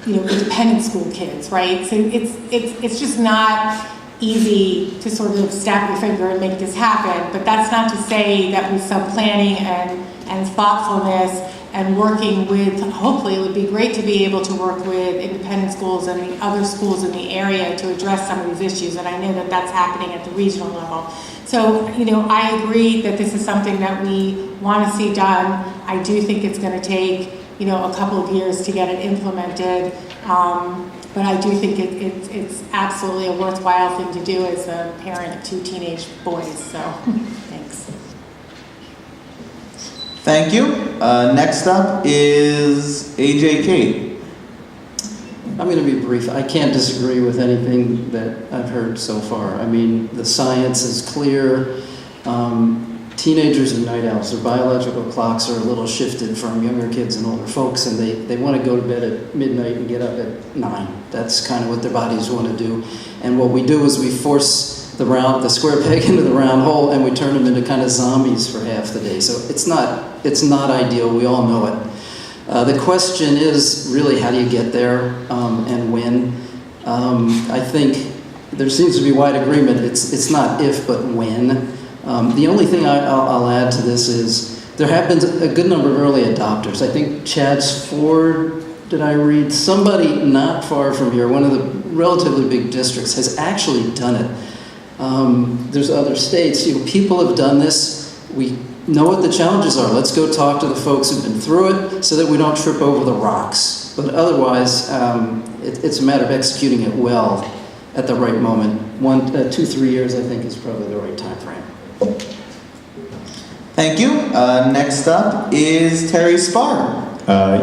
independent school kids, right? So it's just not easy to sort of snap your finger and make this happen, but that's not to say that with some planning and thoughtfulness and working with, hopefully it would be great to be able to work with independent schools and the other schools in the area to address some of these issues, and I know that that's happening at the regional level. So, I agree that this is something that we want to see done. I do think it's going to take, a couple of years to get it implemented, but I do think it's absolutely a worthwhile thing to do as a parent of 2 teenage boys, so thanks. Thank you. Next up is AJ Kate. I'm going to be brief. I can't disagree with anything that I've heard so far. I mean, the science is clear. Teenagers are night owls. Their biological clocks are a little shifted from younger kids and older folks, and they want to go to bed at midnight and get up at 9. That's kind of what their bodies want to do. And what we do is we force the square peg into the round hole, and we turn them into kind of zombies for half the day. So it's not ideal. We all know it. The question is really, how do you get there and when? I think there seems to be wide agreement. It's not if, but when. The only thing I'll add to this is there have been a good number of early adopters. I think Chad's Ford, did I read? Somebody not far from here, one of the relatively big districts, has actually done it. There's other states. People have done this. We know what the challenges are. Let's go talk to the folks who've been through it so that we don't trip over the rocks. But otherwise, it's a matter of executing it well at the right moment. 2-3 years, I think, is probably the right time frame. Thank you. Next up is Terry Spar.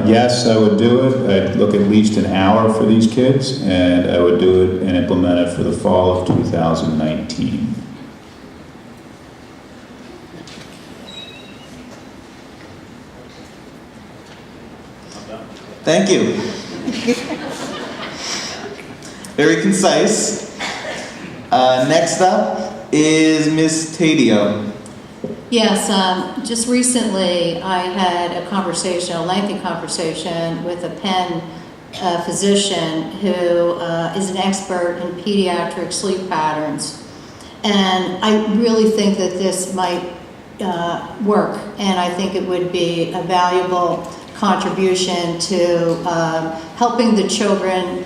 Yes, I would do it. I'd look at least an hour for these kids, and I would do it and implement it for the fall of 2019. Thank you. Very concise. Next up is Ms. Tadio. Yes, just recently I had a lengthy conversation with a Penn physician who is an expert in pediatric sleep patterns. And I really think that this might work, and I think it would be a valuable contribution to helping the children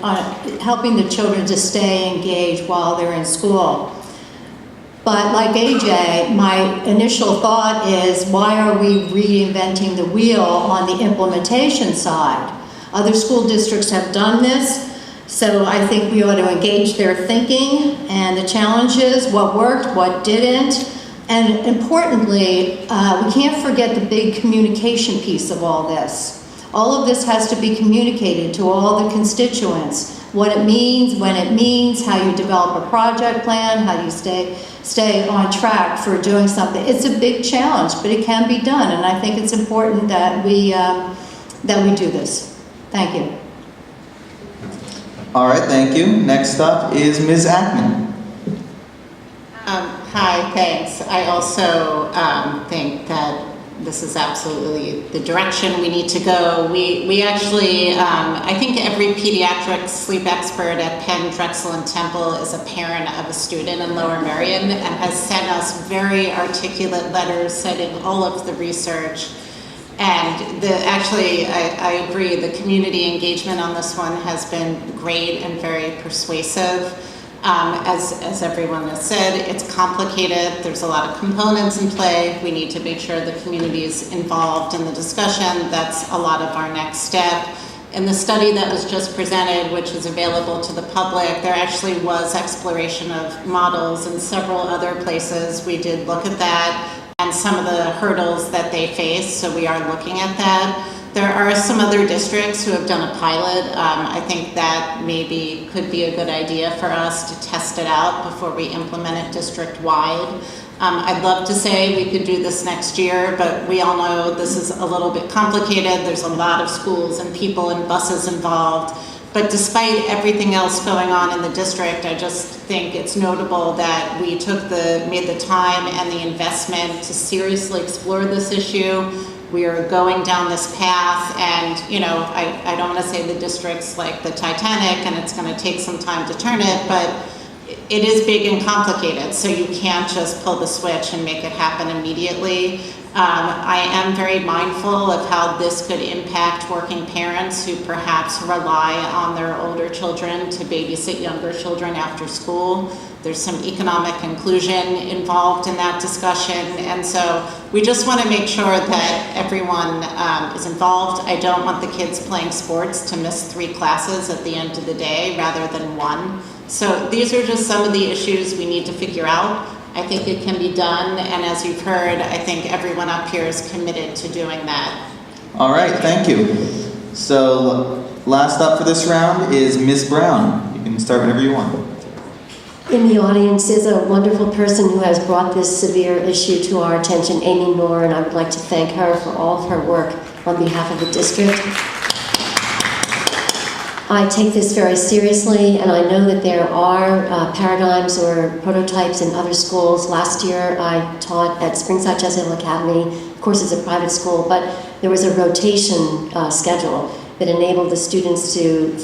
to stay engaged while they're in school. But like AJ, my initial thought is, why are we reinventing the wheel on the implementation side? Other school districts have done this, so I think we ought to engage their thinking and the challenges, what worked, what didn't. And importantly, we can't forget the big communication piece of all this. All of this has to be communicated to all the constituents, what it means, when it means, how you develop a project plan, how do you stay on track for doing something. It's a big challenge, but it can be done, and I think it's important that we do this. Thank you. All right, thank you. Next up is Ms. Ackman. Hi, thanks. I also think that this is absolutely the direction we need to go. We actually, I think every pediatric sleep expert at Penn, Drexel, and Temple is a parent of a student in Lower Merion and has sent us very articulate letters citing all of the research. And I agree, the community engagement on this one has been great and very persuasive. As everyone has said, it's complicated. There's a lot of components in play. We need to make sure the community is involved in the discussion. That's a lot of our next step. In the study that was just presented, which is available to the public, there actually was exploration of models in several other places. We did look at that and some of the hurdles that they face, so we are looking at that. There are some other districts who have done a pilot. I think that maybe could be a good idea for us to test it out before we implement it district-wide. I'd love to say we could do this next year, but we all know this is a little bit complicated. There's a lot of schools and people and buses involved. But despite everything else going on in the district, I just think it's notable that we made the time and the investment to seriously explore this issue. We are going down this path, and I don't want to say the district's like the Titanic and it's going to take some time to turn it, but it is big and complicated, so you can't just pull the switch and make it happen immediately. I am very mindful of how this could impact working parents who perhaps rely on their older children to babysit younger children after school. There's some economic inclusion involved in that discussion, and so we just want to make sure that everyone is involved. I don't want the kids playing sports to miss 3 classes at the end of the day rather than 1. So these are just some of the issues we need to figure out. I think it can be done, and as you've heard, I think everyone up here is committed to doing that. All right, thank you. So last up for this round is Ms. Brown. You can start whenever you want. In the audience is a wonderful person who has brought this severe issue to our attention, Amy Moore, and I would like to thank her for all of her work on behalf of the district. I take this very seriously, and I know that there are paradigms or prototypes in other schools. Last year, I taught at Springside Jesuit Academy. Of course, it's a private school, but there was a rotation schedule that enabled the students to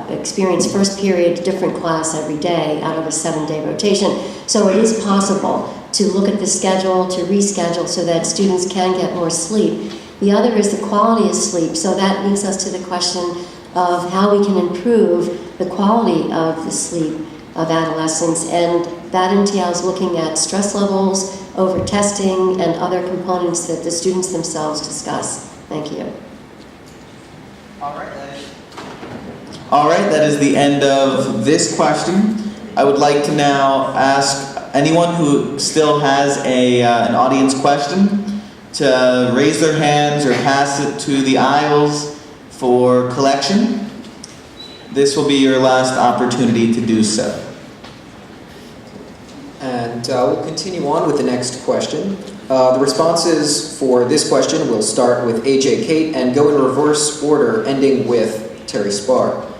experience first period different class every day out of a 7-day rotation. So it is possible to look at the schedule, to reschedule so that students can get more sleep. The other is the quality of sleep. So that leads us to the question of how we can improve the quality of the sleep of adolescents, and that entails looking at stress levels, over-testing, and other components that the students themselves discuss. Thank you. All right, that is the end of this question. I would like to now ask anyone who still has an audience question to raise their hands or pass it to the aisles for collection. This will be your last opportunity to do so. And we'll continue on with the next question. The responses for this question will start with AJ Kate and go in reverse order, ending with Terry Spar.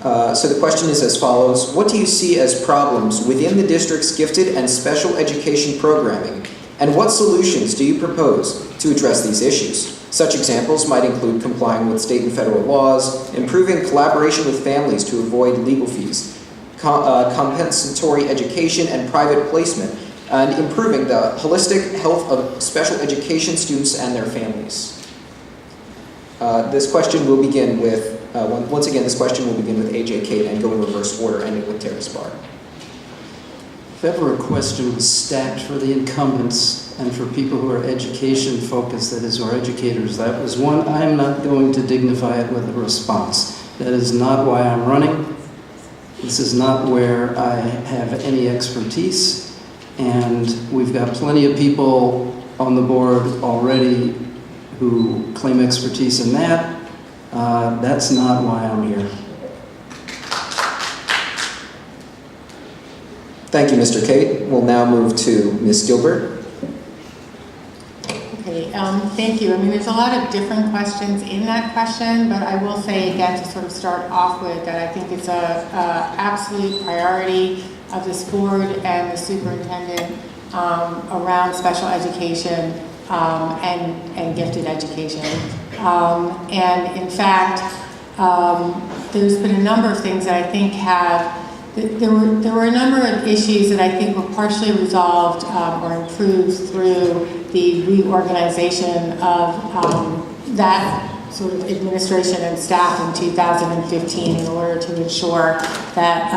So the question is as follows: what do you see as problems within the district's gifted and special education programming, and what solutions do you propose to address these issues? Such examples might include complying with state and federal laws, improving collaboration with families to avoid legal fees, compensatory education and private placement, and improving the holistic health of special education students and their families. This question will begin with, once again, this question will begin with AJ Kate and go in reverse order, ending with Terry Spar. If ever a question was stacked for the incumbents and for people who are education focused, that is, who are educators, that was one. I am not going to dignify it with a response. That is not why I'm running. This is not where I have any expertise. And we've got plenty of people on the board already who claim expertise in that. That's not why I'm here. Thank you, Mr. Kate. We'll now move to Ms. Gilbert. Okay, thank you. I mean, there's a lot of different questions in that question, but I will say again to sort of start off with that I think it's a absolute priority of this board and the superintendent around special education and gifted education. And in fact, there's been a number of things that I think there were a number of issues that I think were partially resolved or improved through the reorganization of that sort of administration and staff in 2015 in order to ensure that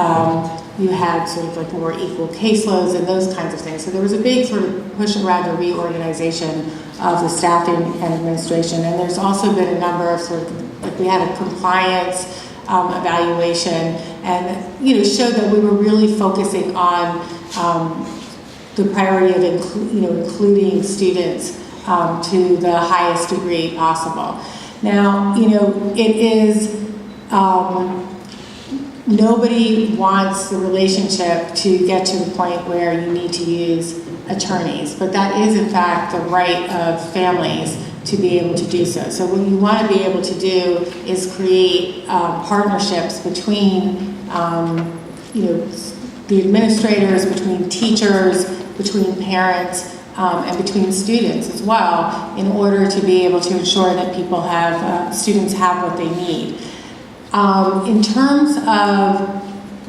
you had sort of like more equal caseloads and those kinds of things. So there was a big sort of push around a reorganization of the staffing and administration. And there's also been a number of sort of, like we had a compliance evaluation and, you know, showed that we were really focusing on the priority of including students to the highest degree possible. Now, you know, it is, nobody wants the relationship to get to the point where you need to use attorneys, but that is in fact the right of families to be able to do so. So what you want to be able to do is create partnerships between, you know, the administrators, between teachers, between parents, and between students as well, in order to be able to ensure that people have, students have what they need. In terms of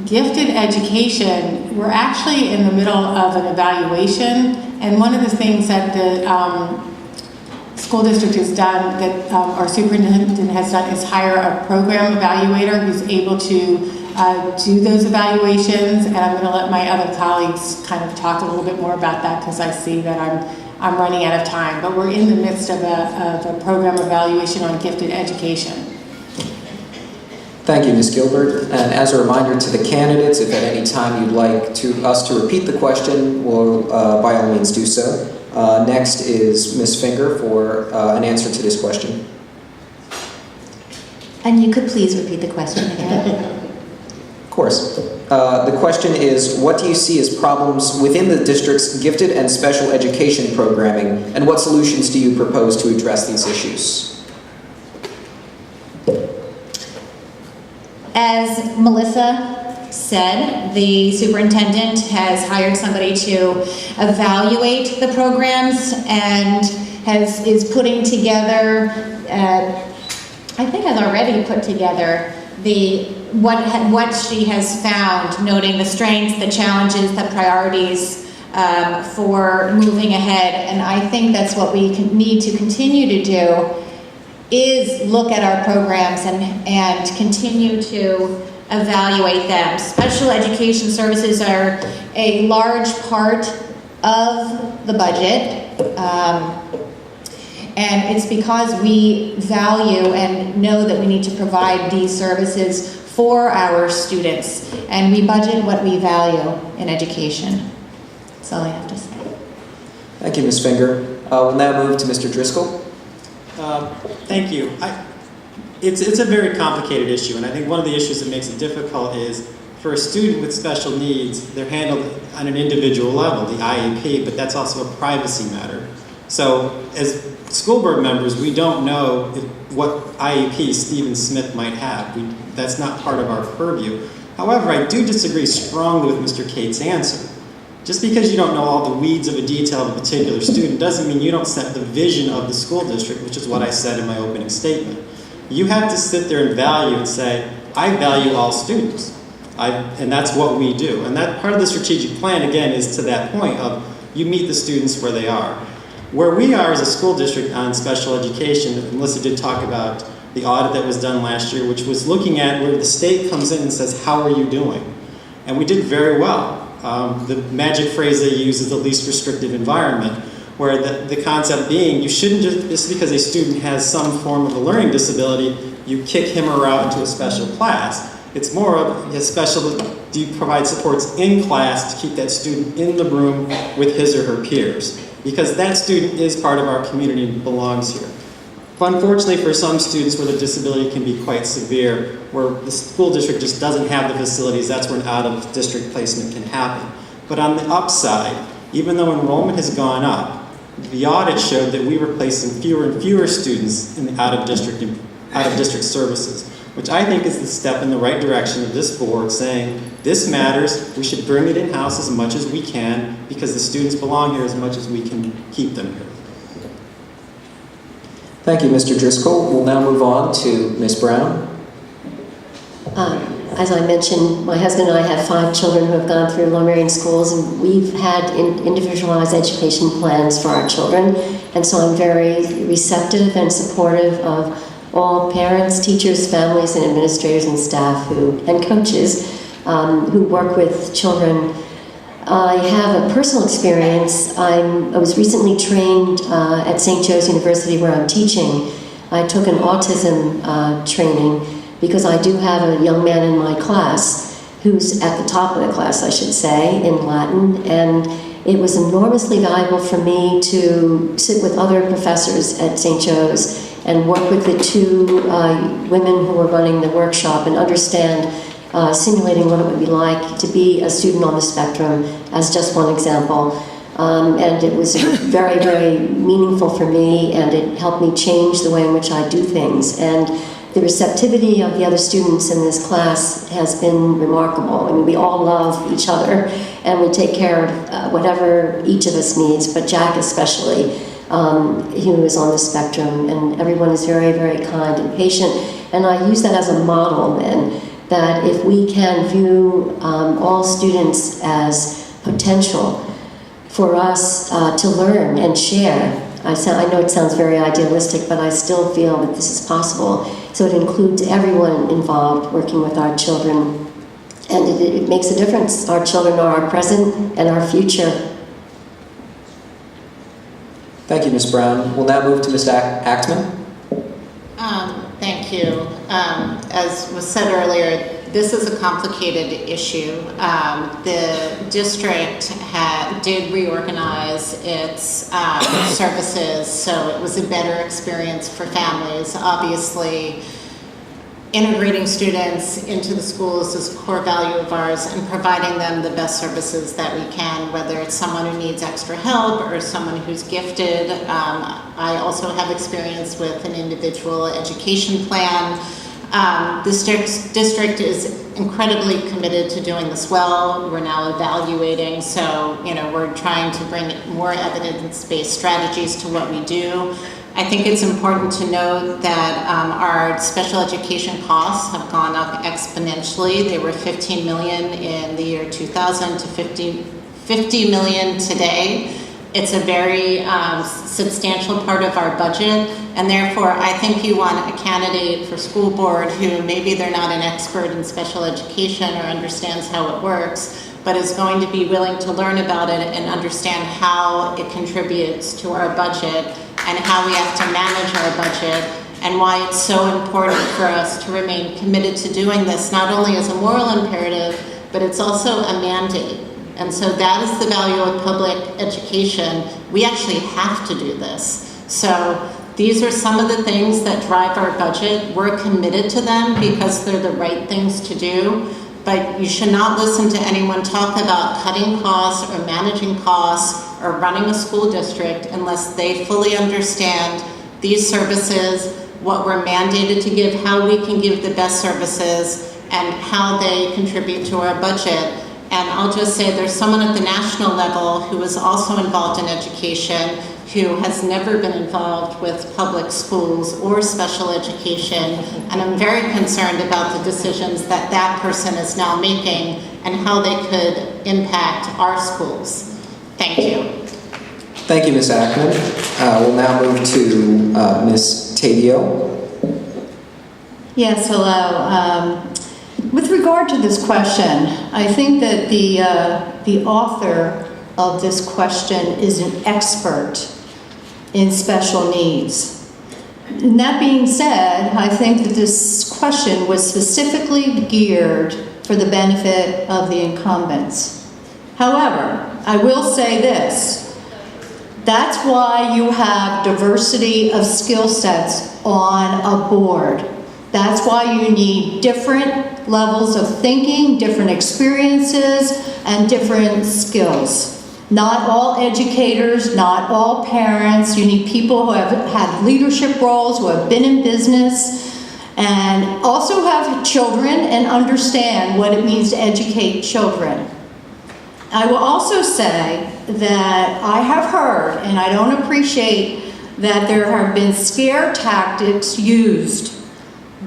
gifted education, we're actually in the middle of an evaluation, and one of the things that the school district has done, that our superintendent has done, is hire a program evaluator who's able to do those evaluations, and I'm going to let my other colleagues kind of talk a little bit more about that because I see that I'm running out of time. But we're in the midst of a program evaluation on gifted education. Thank you, Ms. Gilbert. And as a reminder to the candidates, if at any time you'd like us to repeat the question, we'll by all means do so. Next is Ms. Finger for an answer to this question. And you could please repeat the question again. Of course. The question is, what do you see as problems within the district's gifted and special education programming, and what solutions do you propose to address these issues? As Melissa said, the superintendent has hired somebody to evaluate the programs and is putting together, I think has already put together what she has found, noting the strengths, the challenges, the priorities for moving ahead. And I think that's what we need to continue to do, is look at our programs and continue to evaluate them. Special education services are a large part of the budget. And it's because we value and know that we need to provide these services for our students. And we budget what we value in education. That's all I have to say. Thank you, Ms. Finger. We'll now move to Mr. Driscoll. Thank you. It's a very complicated issue, and I think one of the issues that makes it difficult is for a student with special needs, they're handled on an individual level, the IEP, but that's also a privacy matter. So as school board members, we don't know what IEP Stephen Smith might have. That's not part of our purview. However, I do disagree strongly with Mr. Cate's answer. Just because you don't know all the weeds of a detail of a particular student doesn't mean you don't set the vision of the school district, which is what I said in my opening statement. You have to sit there and value and say, I value all students. And that's what we do. And that part of the strategic plan, again, is to that point of you meet the students where they are. Where we are as a school district on special education, Melissa did talk about the audit that was done last year, which was looking at where the state comes in and says, how are you doing? And we did very well. The magic phrase they use is the least restrictive environment, where the concept being you shouldn't just because a student has some form of a learning disability, you kick him or her out into a special class. It's more of a special, do you provide supports in class to keep that student in the room with his or her peers? Because that student is part of our community and belongs here. Unfortunately, for some students where the disability can be quite severe, where the school district just doesn't have the facilities, that's where an out-of-district placement can happen. But on the upside, even though enrollment has gone up, the audit showed that we were placing fewer and fewer students in the out-of-district services, which I think is the step in the right direction of this board saying, this matters, we should bring it in-house as much as we can because the students belong here as much as we can keep them here. Thank you, Mr. Driscoll. We'll now move on to Ms. Brown. As I mentioned, my husband and I have 5 children who have gone through Lower Merion schools, and we've had individualized education plans for our children. And so I'm very receptive and supportive of all parents, teachers, families, and administrators and staff and coaches who work with children. I have a personal experience. I was recently trained at St. Joe's University where I'm teaching. I took an autism training because I do have a young man in my class who's at the top of the class, I should say, in Latin. And it was enormously valuable for me to sit with other professors at St. Joe's and work with the 2 women who were running the workshop and understand simulating what it would be like to be a student on the spectrum, as just one example. And it was very, very meaningful for me, and it helped me change the way in which I do things. And the receptivity of the other students in this class has been remarkable. I mean, we all love each other, and we take care of whatever each of us needs, but Jack especially, who is on the spectrum, and everyone is very, very kind and patient. And I use that as a model then, that if we can view all students as potential for us to learn and share. I know it sounds very idealistic, but I still feel that this is possible. So it includes everyone involved working with our children, and it makes a difference. Our children are our present and our future. Thank you, Ms. Brown. We'll now move to Ms. Actman. Thank you. As was said earlier, this is a complicated issue. The district did reorganize its services, so it was a better experience for families. Obviously, integrating students into the schools is a core value of ours, and providing them the best services that we can, whether it's someone who needs extra help or someone who's gifted. I also have experience with an individual education plan. This district is incredibly committed to doing this well. We're now evaluating, so we're trying to bring more evidence-based strategies to what we do. I think it's important to note that our special education costs have gone up exponentially. They were $15 million in the year 2000 to $50 million today. It's a very substantial part of our budget, and therefore I think you want a candidate for school board who maybe they're not an expert in special education or understands how it works, but is going to be willing to learn about it and understand how it contributes to our budget and how we have to manage our budget, and why it's so important for us to remain committed to doing this, not only as a moral imperative, but it's also a mandate. And so that is the value of public education. We actually have to do this. So these are some of the things that drive our budget. We're committed to them because they're the right things to do. But you should not listen to anyone talk about cutting costs or managing costs or running a school district unless they fully understand these services, what we're mandated to give, how we can give the best services, and how they contribute to our budget. And I'll just say there's someone at the national level who is also involved in education who has never been involved with public schools or special education, and I'm very concerned about the decisions that that person is now making and how they could impact our schools. Thank you. Thank you, Ms. Ackman. We'll now move to Ms. Tadio. Yes, hello. With regard to this question, I think that the author of this question is an expert in special needs. And that being said, I think that this question was specifically geared for the benefit of the incumbents. However, I will say this. That's why you have diversity of skill sets on a board. That's why you need different levels of thinking, different experiences, and different skills. Not all educators, not all parents. You need people who have had leadership roles, who have been in business, and also have children and understand what it means to educate children. I will also say that I have heard, and I don't appreciate that there have been scare tactics used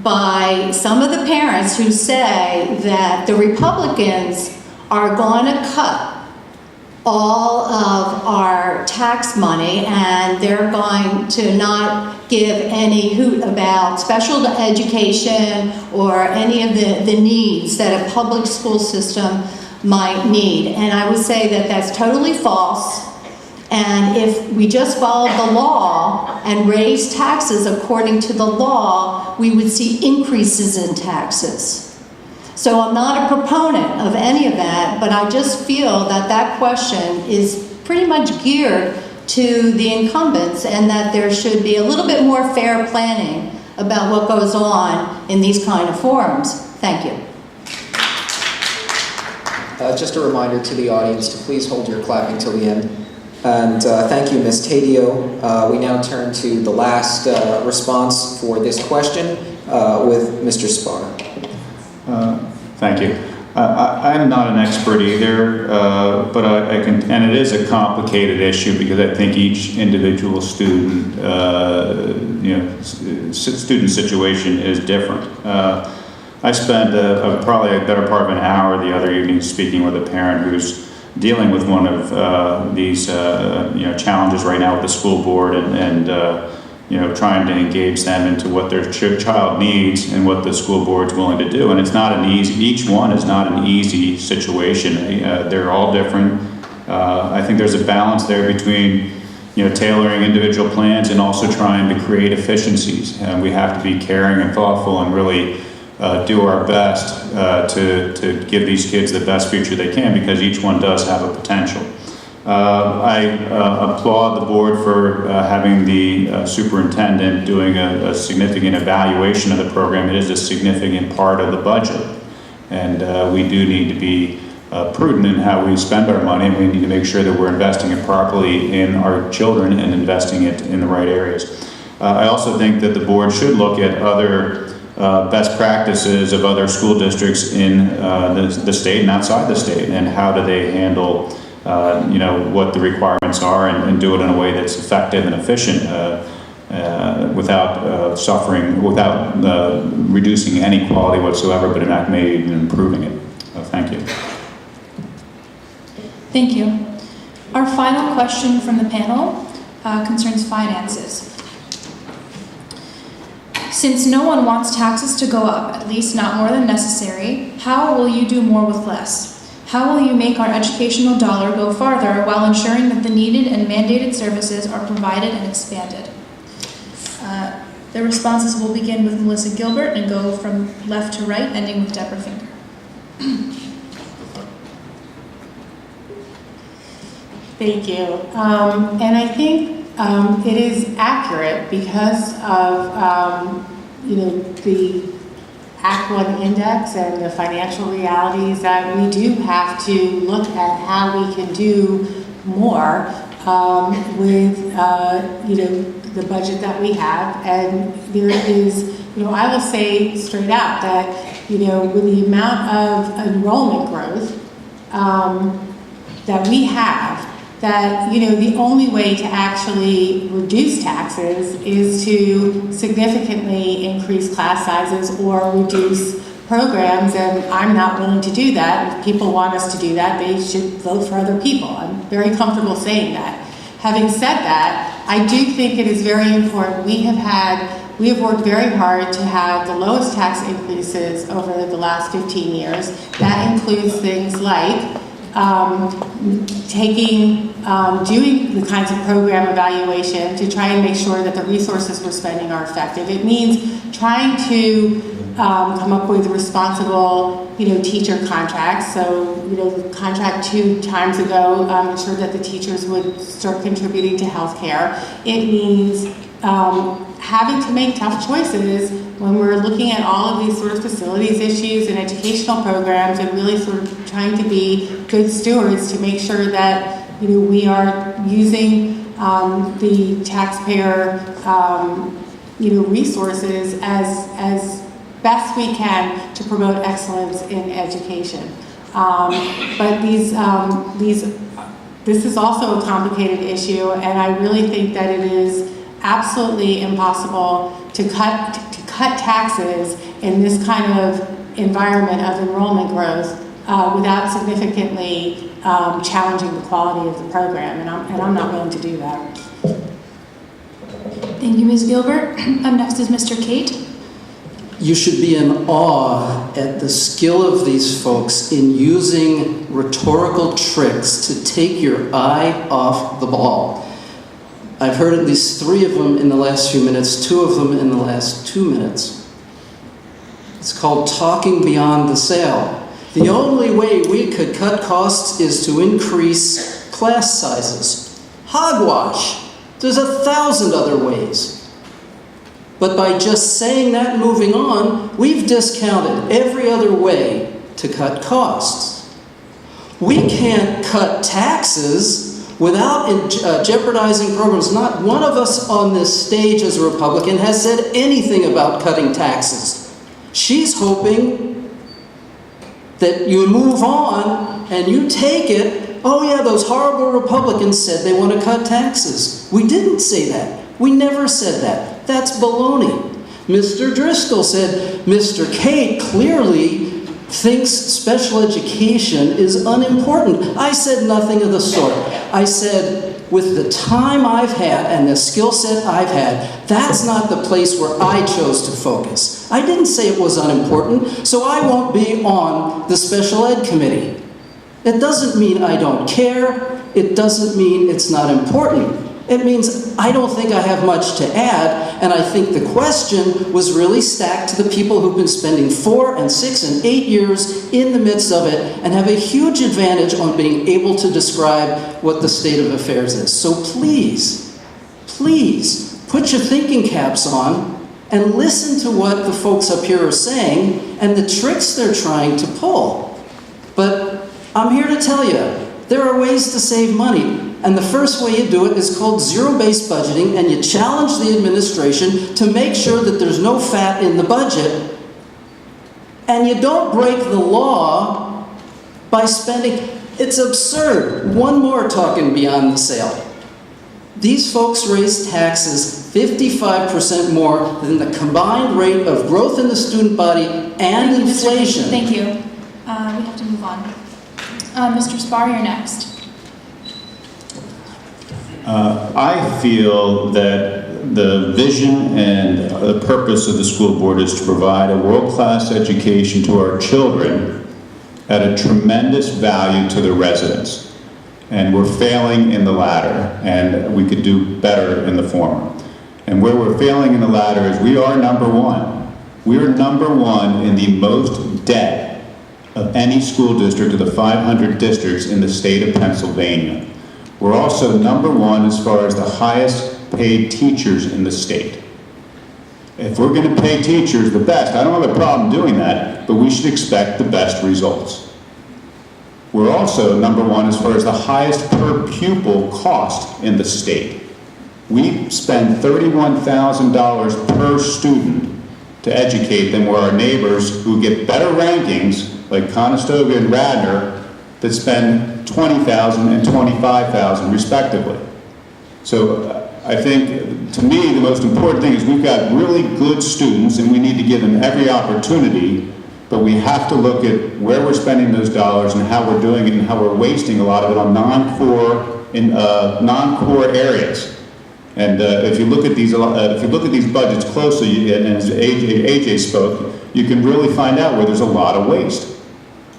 by some of the parents who say that the Republicans are going to cut all of our tax money and they're going to not give any hoot about special education or any of the needs that a public school system might need. And I would say that that's totally false. And if we just followed the law and raised taxes according to the law, we would see increases in taxes. So I'm not a proponent of any of that, but I just feel that that question is pretty much geared to the incumbents and that there should be a little bit more fair planning about what goes on in these kind of forums. Thank you. Just a reminder to the audience to please hold your clapping till the end. And thank you, Ms. Tadio. We now turn to the last response for this question with Mr. Spar. Thank you. I'm not an expert either, but I can, and it is a complicated issue because I think each individual student, student situation is different. I spent probably a better part of an hour the other evening speaking with a parent who's dealing with one of these challenges right now with the school board and trying to engage them into what their child needs and what the school board's willing to do. And it's not an easy, each one is not an easy situation. They're all different. I think there's a balance there between tailoring individual plans and also trying to create efficiencies. And we have to be caring and thoughtful and really do our best to give these kids the best future they can, because each one does have a potential. I applaud the board for having the superintendent doing a significant evaluation of the program. It is a significant part of the budget, and we do need to be prudent in how we spend our money. We need to make sure that we're investing it properly in our children and investing it in the right areas. I also think that the board should look at other best practices of other school districts in the state and outside the state, and how do they handle what the requirements are, and do it in a way that's effective and efficient without suffering, without reducing any quality whatsoever, but in fact maybe even improving it. Thank you. Thank you. Our final question from the panel concerns finances. Since no one wants taxes to go up, at least not more than necessary, how will you do more with less? How will you make our educational dollar go farther while ensuring that the needed and mandated services are provided and expanded? The responses will begin with Melissa Gilbert and go from left to right, ending with Deborah Finger. Thank you. And I think it is accurate because of the Act 1 index and the financial realities that we do have to look at how we can do more with the budget that we have. And there is, I will say straight out that with the amount of enrollment growth that we have, that the only way to actually reduce taxes is to significantly increase class sizes or reduce programs, and I'm not willing to do that. If people want us to do that, they should vote for other people. I'm very comfortable saying that. Having said that, I do think it is very important. We have worked very hard to have the lowest tax increases over the last 15 years. That includes things like doing the kinds of program evaluation to try and make sure that the resources we're spending are effective. It means trying to come up with responsible, teacher contracts. So, the contract 2 times ago ensured that the teachers would start contributing to healthcare. It means having to make tough choices when we're looking at all of these sort of facilities issues and educational programs, and really sort of trying to be good stewards to make sure that we are using the taxpayer resources as best we can to promote excellence in education. But this is also a complicated issue, and I really think that it is absolutely impossible to cut taxes in this kind of environment of enrollment growth without significantly challenging the quality of the program, and I'm not willing to do that. Thank you, Ms. Gilbert. Up next is Mr. Kate. You should be in awe at the skill of these folks in using rhetorical tricks to take your eye off the ball. I've heard at least 3 of them in the last few minutes, 2 of them in the last 2 minutes. It's called talking beyond the sale. The only way we could cut costs is to increase class sizes. Hogwash! There's 1,000 other ways. But by just saying that and moving on, we've discounted every other way to cut costs. We can't cut taxes without jeopardizing programs. Not one of us on this stage as a Republican has said anything about cutting taxes. She's hoping that you move on and you take it, oh yeah, those horrible Republicans said they want to cut taxes. We didn't say that. We never said that. That's baloney. Mr. Driscoll said, Mr. Kate clearly thinks special education is unimportant. I said nothing of the sort. I said, with the time I've had and the skill set I've had, that's not the place where I chose to focus. I didn't say it was unimportant, so I won't be on the special ed committee. It doesn't mean I don't care. It doesn't mean it's not important. It means I don't think I have much to add, and I think the question was really stacked to the people who've been spending 4 and 6 and 8 years in the midst of it and have a huge advantage on being able to describe what the state of affairs is. So please, please put your thinking caps on and listen to what the folks up here are saying and the tricks they're trying to pull. But I'm here to tell you, there are ways to save money. And the first way you do it is called zero-based budgeting, and you challenge the administration to make sure that there's no fat in the budget, and you don't break the law by spending. It's absurd. One more talking beyond the sale. These folks raise taxes 55% more than the combined rate of growth in the student body and inflation. Thank you. We have to move on. Mr. Spar, you're next. I feel that the vision and the purpose of the school board is to provide a world-class education to our children at a tremendous value to the residents. And we're failing in the latter, and we could do better in the former. And where we're failing in the latter is we are number 1. We are number 1 in the most debt of any school district of the 500 districts in the state of Pennsylvania. We're also number 1 as far as the highest paid teachers in the state. If we're going to pay teachers the best, I don't have a problem doing that, but we should expect the best results. We're also number 1 as far as the highest per pupil cost in the state. We spend $31,000 per student to educate them, where our neighbors who get better rankings, like Conestoga and Radnor, that spend $20,000 and $25,000 respectively. So I think, to me, the most important thing is we've got really good students and we need to give them every opportunity, but we have to look at where we're spending those dollars and how we're doing it and how we're wasting a lot of it on non-core in non-core areas. And if you look at these budgets closely, and as AJ spoke, you can really find out where there's a lot of waste.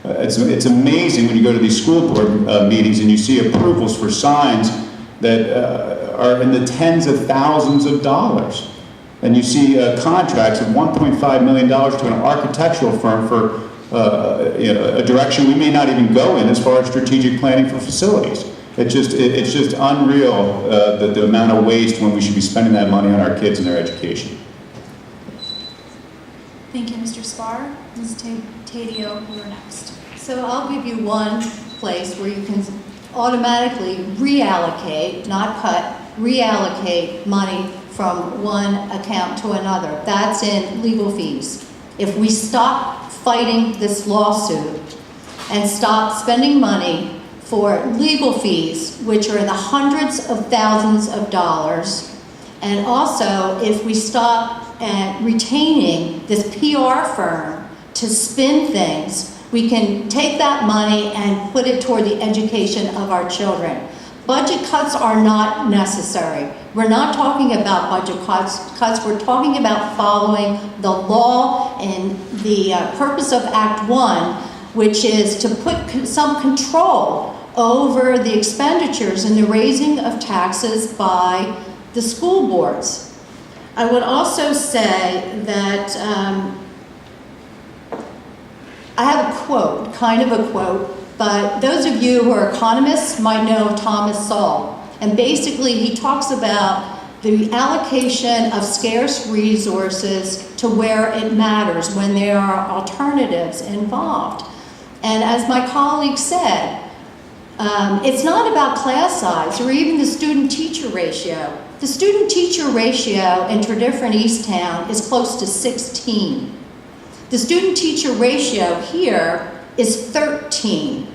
It's amazing when you go to these school board meetings and you see approvals for signs that are in the tens of thousands of dollars. And you see contracts of $1.5 million to an architectural firm for a direction we may not even go in as far as strategic planning for facilities. It's just unreal the amount of waste when we should be spending that money on our kids and their education. Thank you, Mr. Spar. Ms. Tadio, you're next. So I'll give you one place where you can automatically reallocate, not cut, reallocate money from one account to another. That's in legal fees. If we stop fighting this lawsuit and stop spending money for legal fees, which are in the hundreds of thousands of dollars, and also if we stop retaining this PR firm to spin things, we can take that money and put it toward the education of our children. Budget cuts are not necessary. We're not talking about budget cuts. We're talking about following the law and the purpose of Act 1, which is to put some control over the expenditures and the raising of taxes by the school boards. I would also say that I have a quote, kind of a quote, but those of you who are economists might know Thomas Sowell. And basically he talks about the allocation of scarce resources to where it matters when there are alternatives involved. And as my colleague said, it's not about class size or even the student-teacher ratio. The student-teacher ratio in Tredyffrin Easttown is close to 16. The student-teacher ratio here is 13.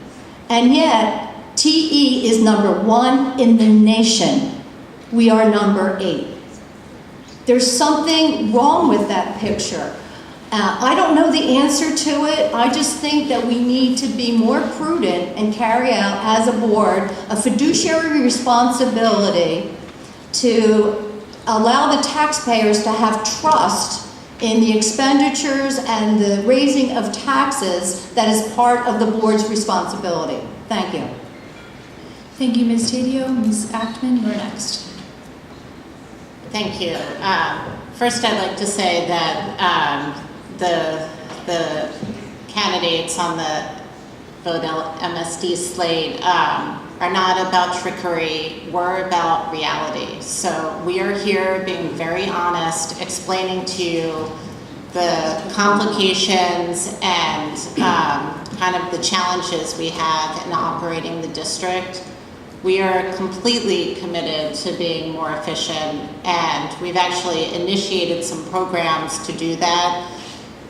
And yet, TE is #1 in the nation. We are #8. There's something wrong with that picture. I don't know the answer to it. I just think that we need to be more prudent and carry out, as a board, a fiduciary responsibility to allow the taxpayers to have trust in the expenditures and the raising of taxes that is part of the board's responsibility. Thank you. Thank you, Ms. Tadio. Ms. Actman, you're next. Thank you. First, I'd like to say that the candidates on the Vote MSD slate are not about trickery. We're about reality. So we are here being very honest, explaining to you the complications and kind of the challenges we have in operating the district. We are completely committed to being more efficient, and we've actually initiated some programs to do that.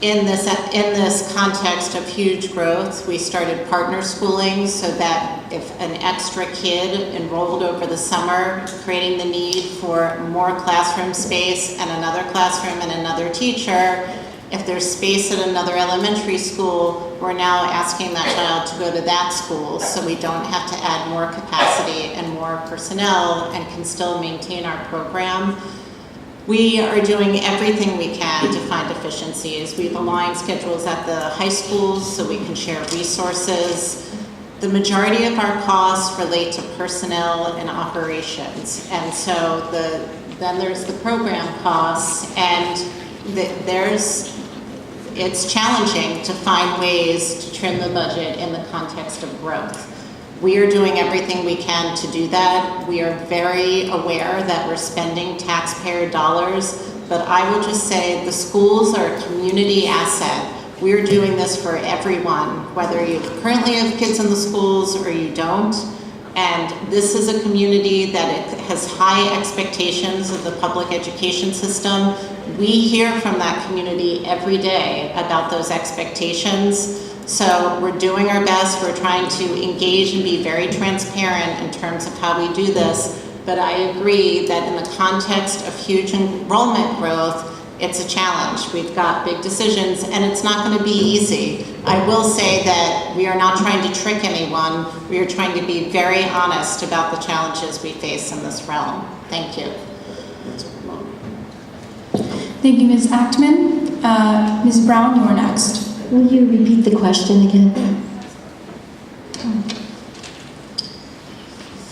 In this context of huge growth, we started partner schooling so that if an extra kid enrolled over the summer, creating the need for more classroom space and another classroom and another teacher, if there's space at another elementary school, we're now asking that child to go to that school so we don't have to add more capacity and more personnel and can still maintain our program. We are doing everything we can to find efficiencies. We've aligned schedules at the high schools so we can share resources. The majority of our costs relate to personnel and operations. And so then there's the program costs, and it's challenging to find ways to trim the budget in the context of growth. We are doing everything we can to do that. We are very aware that we're spending taxpayer dollars, but I will just say the schools are a community asset. We're doing this for everyone, whether you currently have kids in the schools or you don't. And this is a community that has high expectations of the public education system. We hear from that community every day about those expectations. So we're doing our best. We're trying to engage and be very transparent in terms of how we do this. But I agree that in the context of huge enrollment growth, It's a challenge. We've got big decisions, and it's not going to be easy. I will say that we are not trying to trick anyone. We are trying to be very honest about the challenges we face in this realm. Thank you. Thank you, Ms. Actman. Ms. Brown, you are next. Will you repeat the question again?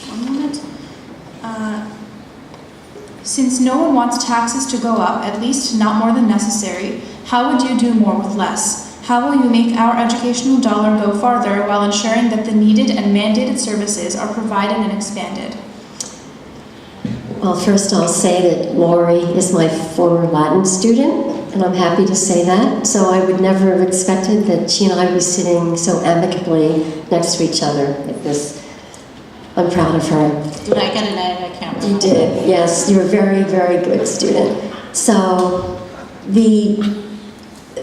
One moment. Since no one wants taxes to go up, at least not more than necessary, how would you do more with less? How will you make our educational dollar go farther while ensuring that the needed and mandated services are provided and expanded? Well, first I'll say that Lori is my former Latin student, and I'm happy to say that. So I would never have expected that she and I would be sitting so amicably next to each other at this. I'm proud of her. Did I get an A? I can't remember. You did, yes. You're a very, very good student. So this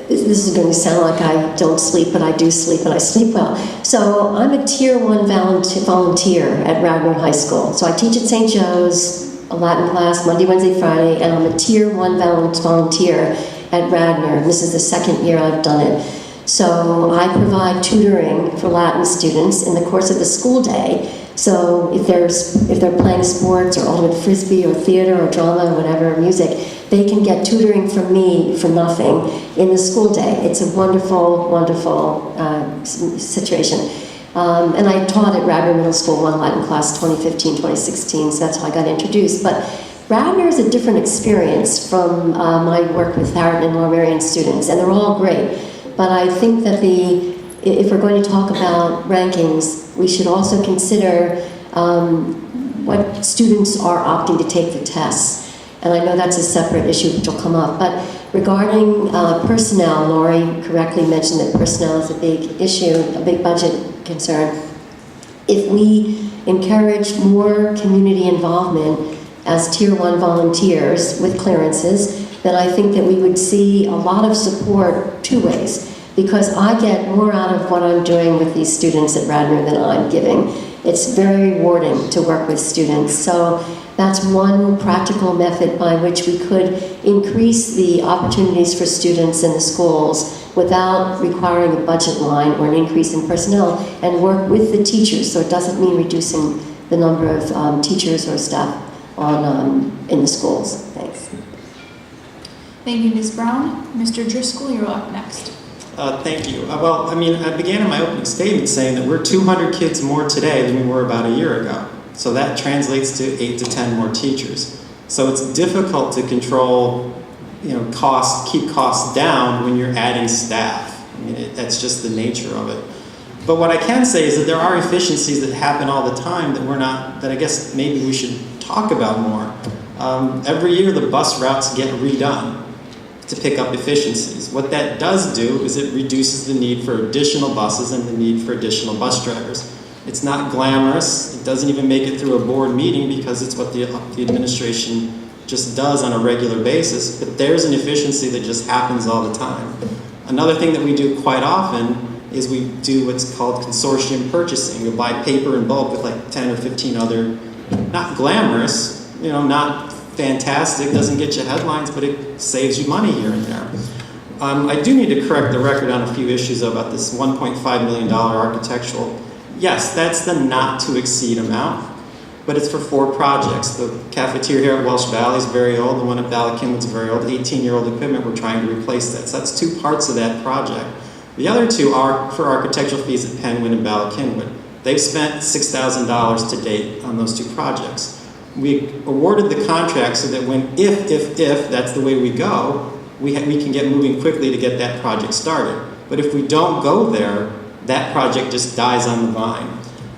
is going to sound like I don't sleep, but I do sleep, and I sleep well. So I'm a Tier 1 volunteer at Radnor High School. So I teach at St. Joe's, a Latin class, Monday, Wednesday, Friday, and I'm a Tier 1 volunteer at Radnor. This is the second year I've done it. So I provide tutoring for Latin students in the course of the school day. So if they're playing sports or ultimate frisbee or theater or drama or whatever, music, they can get tutoring from me for nothing in the school day. It's a wonderful, wonderful situation. And I taught at Radnor Middle School one Latin class 2015, 2016, so that's how I got introduced. But Radnor is a different experience from my work with Harrison and Lower Merion students, and they're all great. But I think that if we're going to talk about rankings, we should also consider what students are opting to take the tests. And I know that's a separate issue which will come up. But regarding personnel, Lori correctly mentioned that personnel is a big issue, a big budget concern. If we encourage more community involvement as Tier 1 volunteers with clearances, then I think that we would see a lot of support two ways. Because I get more out of what I'm doing with these students at Radnor than I'm giving. It's very rewarding to work with students. So that's one practical method by which we could increase the opportunities for students in the schools without requiring a budget line or an increase in personnel, and work with the teachers. So it doesn't mean reducing the number of teachers or staff in the schools. Thanks. Thank you, Ms. Brown. Mr. Driscoll, you're up next. Thank you. Well, I began in my opening statement saying that we're 200 kids more today than we were about a year ago. So that translates to 8 to 10 more teachers. So it's difficult to control, costs, keep costs down when you're adding staff. That's just the nature of it. But what I can say is that there are efficiencies that happen all the time that I guess maybe we should talk about more. Every year the bus routes get redone to pick up efficiencies. What that does do is it reduces the need for additional buses and the need for additional bus drivers. It's not glamorous. It doesn't even make it through a board meeting because it's what the administration just does on a regular basis, but there's an efficiency that just happens all the time. Another thing that we do quite often is we do what's called consortium purchasing. You'll buy paper in bulk with like 10 or 15 other, not glamorous, not fantastic, doesn't get you headlines, but it saves you money here and there. I do need to correct the record on a few issues about this $1.5 million architectural. Yes, that's the not to exceed amount, but it's for 4 projects. The cafeteria here at Welsh Valley is very old, the one at Ballackinwood's very old, 18-year-old equipment, we're trying to replace that. So that's 2 parts of that project. The other 2 are for architectural fees at Penwood and Ballackinwood. They've spent $6,000 to date on those 2 projects. We awarded the contract so that if that's the way we go, we can get moving quickly to get that project started. But if we don't go there, that project just dies on the vine.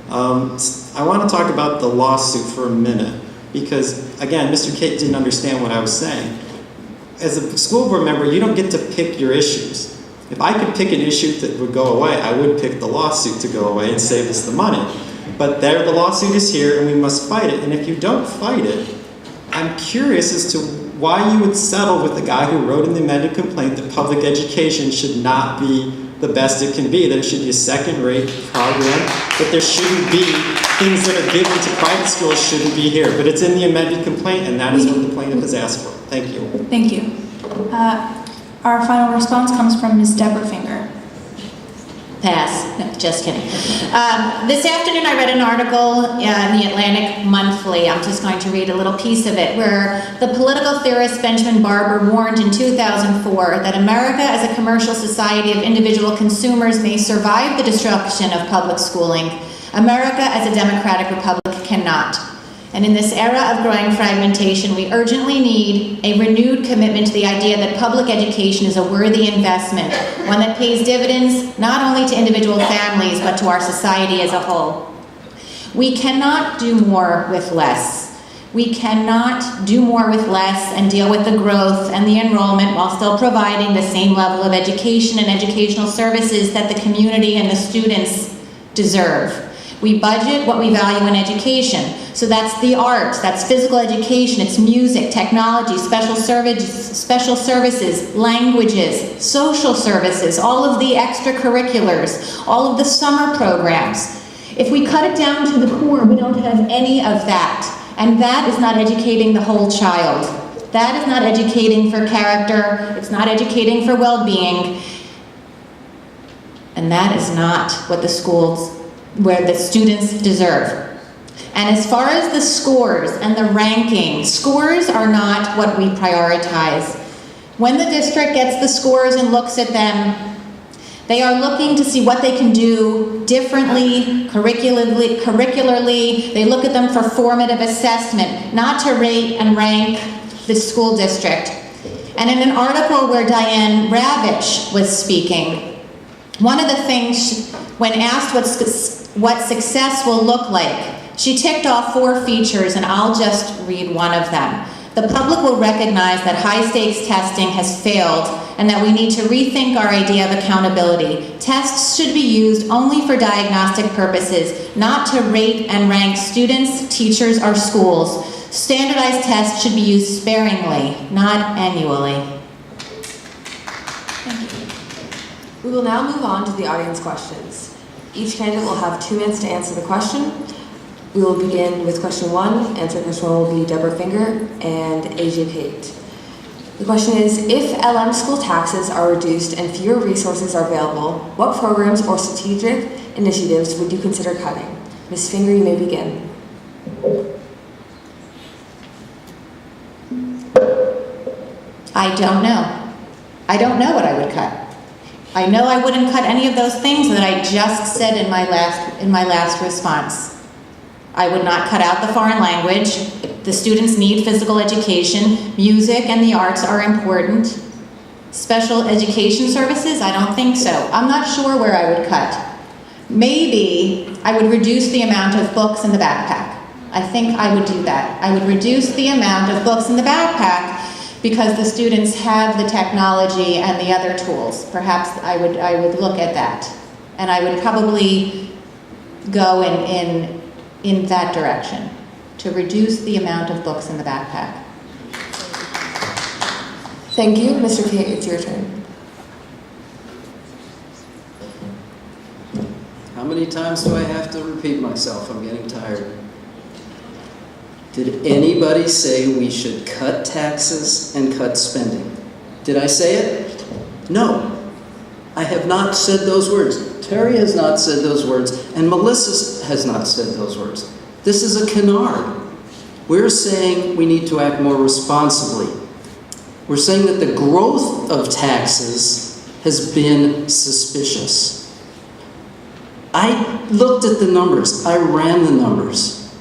I want to talk about the lawsuit for a minute because, again, Mr. Kate didn't understand what I was saying. As a school board member, you don't get to pick your issues. If I could pick an issue that would go away, I would pick the lawsuit to go away and save us the money. But the lawsuit is here and we must fight it. And if you don't fight it, I'm curious as to why you would settle with the guy who wrote in the amended complaint that public education should not be the best it can be, that it should be a second-rate program, that there shouldn't be things that are given to private schools shouldn't be here. But it's in the amended complaint and that is what the plaintiff has asked for. Thank you. Thank you. Our final response comes from Ms. Deborah Finger. Pass. No, just kidding. This afternoon I read an article in the Atlantic Monthly. I'm just going to read a little piece of it, where the political theorist Benjamin Barber warned in 2004 that America as a commercial society of individual consumers may survive the destruction of public schooling. America as a democratic republic cannot. And in this era of growing fragmentation, we urgently need a renewed commitment to the idea that public education is a worthy investment, one that pays dividends not only to individual families, but to our society as a whole. We cannot do more with less. We cannot do more with less and deal with the growth and the enrollment while still providing the same level of education and educational services that the community and the students deserve. We budget what we value in education. So that's the arts, that's physical education, it's music, technology, special services, languages, social services, all of the extracurriculars, all of the summer programs. If we cut it down to the core, we don't have any of that. And that is not educating the whole child. That is not educating for character, it's not educating for well-being. And that is not what the schools, where the students deserve. And as far as the scores and the ranking, scores are not what we prioritize. When the district gets the scores and looks at them, they are looking to see what they can do differently, curricularly. They look at them for formative assessment, not to rate and rank the school district. And in an article where Diane Ravitch was speaking, one of the things, when asked what success will look like, she ticked off 4 features, and I'll just read one of them. The public will recognize that high-stakes testing has failed and that we need to rethink our idea of accountability. Tests should be used only for diagnostic purposes, not to rate and rank students, teachers, or schools. Standardized tests should be used sparingly, not annually. Thank you. We will now move on to the audience questions. Each candidate will have 2 minutes to answer the question. We will begin with question 1. Answering question 1 will be Deborah Finger and AJ Pate. The question is, if LM school taxes are reduced and fewer resources are available, what programs or strategic initiatives would you consider cutting? Ms. Finger, you may begin. I don't know. I don't know what I would cut. I know I wouldn't cut any of those things that I just said in my last response. I would not cut out the foreign language. The students need physical education. Music and the arts are important. Special education services, I don't think so. I'm not sure where I would cut. Maybe I would reduce the amount of books in the backpack. I think I would do that. I would reduce the amount of books in the backpack because the students have the technology and the other tools. Perhaps I would look at that. And I would probably go in that direction, to reduce the amount of books in the backpack. Thank you. Mr. Pate, it's your turn. How many times do I have to repeat myself? I'm getting tired. Did anybody say we should cut taxes and cut spending? Did I say it? No. I have not said those words. Terry has not said those words, and Melissa has not said those words. This is a canard. We're saying we need to act more responsibly. We're saying that the growth of taxes has been suspicious. I looked at the numbers. I ran the numbers.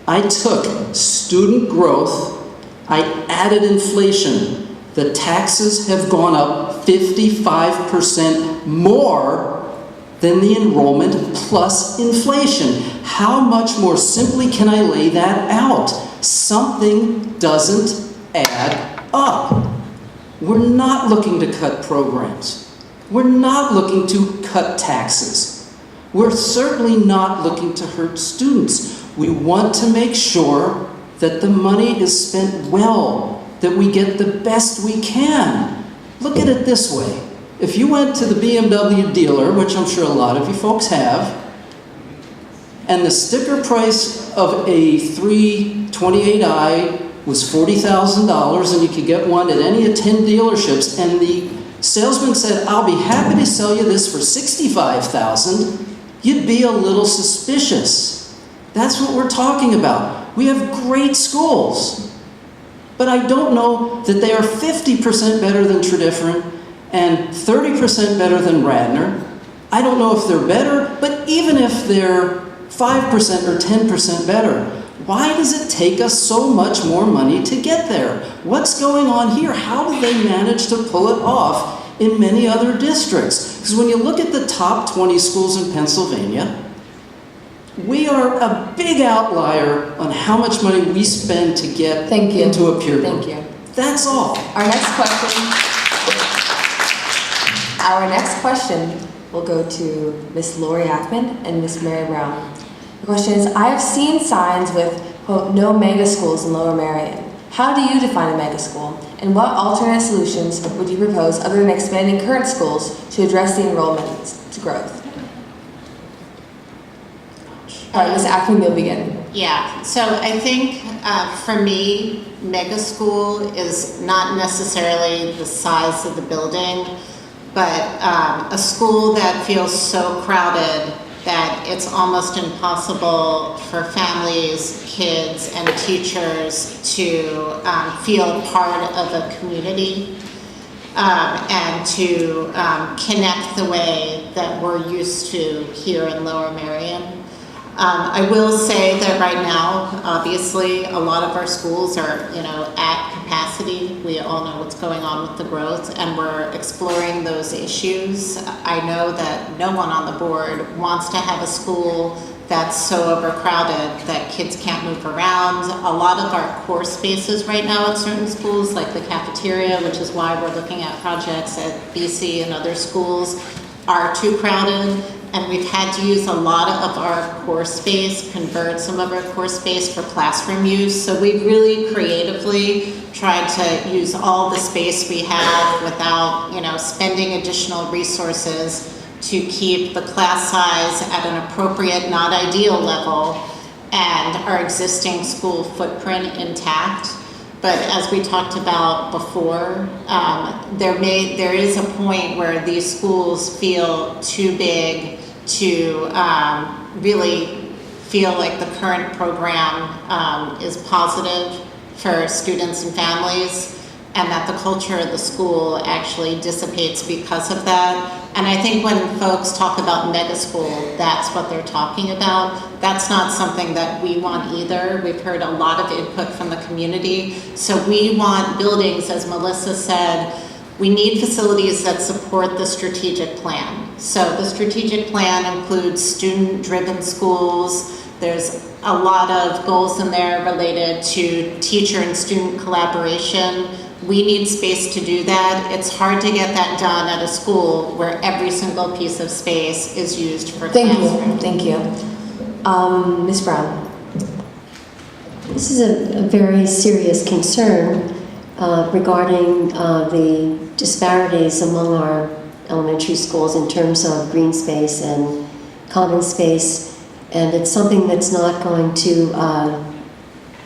I took student growth, I added inflation. The taxes have gone up 55% more than the enrollment plus inflation. How much more simply can I lay that out? Something doesn't add up. We're not looking to cut programs. We're not looking to cut taxes. We're certainly not looking to hurt students. We want to make sure that the money is spent well, that we get the best we can. Look at it this way. If you went to the BMW dealer, which I'm sure a lot of you folks have, and the sticker price of a 328i was $40,000 and you could get one at any of 10 dealerships, and the salesman said, I'll be happy to sell you this for $65,000, you'd be a little suspicious. That's what we're talking about. We have great schools, but I don't know that they are 50% better than Tredyffrin and 30% better than Radnor. I don't know if they're better, but even if they're 5% or 10% better, why does it take us so much more money to get there? What's going on here? How do they manage to pull it off in many other districts? Because when you look at the top 20 schools in Pennsylvania, we are a big outlier on how much money we spend to get into a peer group. Thank you. That's all. Our next question will go to Miss Lori Ackman and Miss Mary Brown. The question is, I have seen signs with, quote, no mega schools in Lower Merion. How do you define a mega school? And what alternate solutions would you propose other than expanding current schools to address the enrollment growth? All right, Ms. Ackman, you'll begin. Yeah, so I think for me, mega school is not necessarily the size of the building, but a school that feels so crowded that it's almost impossible for families, kids, and teachers to feel part of a community and to connect the way that we're used to here in Lower Merion. I will say that right now, obviously, a lot of our schools are, at capacity. We all know what's going on with the growth, and we're exploring those issues. I know that no one on the board wants to have a school that's so overcrowded that kids can't move around. A lot of our core spaces right now at certain schools, like the cafeteria, which is why we're looking at projects at BC and other schools, are too crowded. And we've had to use a lot of our core space, convert some of our core space for classroom use. So we really creatively tried to use all the space we have without, spending additional resources to keep the class size at an appropriate, not ideal level, and our existing school footprint intact. But as we talked about before, there is a point where these schools feel too big to really feel like the current program is positive for students and families, and that the culture of the school actually dissipates because of that. And I think when folks talk about mega school, that's what they're talking about. That's not something that we want either. We've heard a lot of input from the community. So we want buildings, as Melissa said, we need facilities that support the strategic plan. So the strategic plan includes student-driven schools. There's a lot of goals in there related to teacher and student collaboration. We need space to do that. It's hard to get that done at a school where every single piece of space is used for classroom. Thank you. Ms. Brown. This is a very serious concern regarding the disparities among our elementary schools in terms of green space and common space, and it's something that's not going to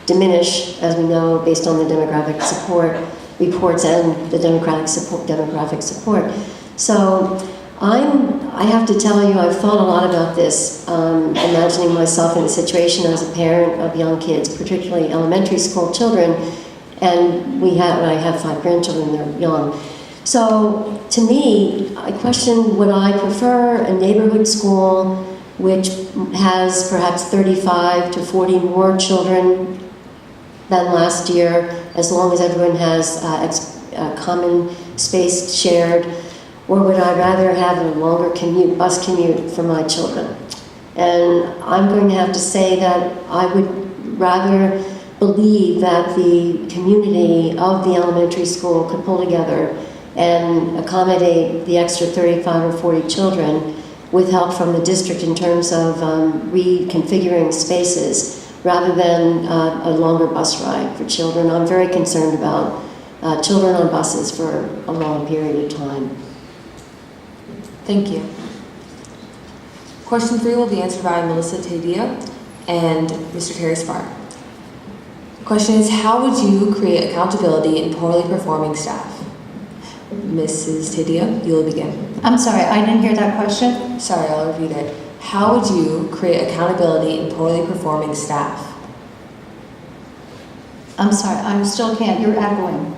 diminish, as we know, based on the demographic support reports and the demographic support. So I have to tell you, I've thought a lot about this, imagining myself in a situation as a parent of young kids, particularly elementary school children, and I have 5 grandchildren, they're young. So to me, I question, would I prefer a neighborhood school which has perhaps 35 to 40 more children than last year, as long as everyone has common space shared, or would I rather have a longer bus commute for my children? And I'm going to have to say that I would rather believe that the community of the elementary school could pull together and accommodate the extra 35 or 40 children with help from the district in terms of reconfiguring spaces rather than a longer bus ride for children. I'm very concerned about children on buses for a long period of time. Thank you. Question 3 will be answered by Melissa Tadeo and Mr. Terry Spar. The question is, how would you create accountability in poorly performing staff? Mrs. Tidia, you'll begin. I'm sorry, I didn't hear that question. Sorry, I'll repeat it. How would you create accountability in poorly performing staff? I'm sorry, I still can't, you're echoing.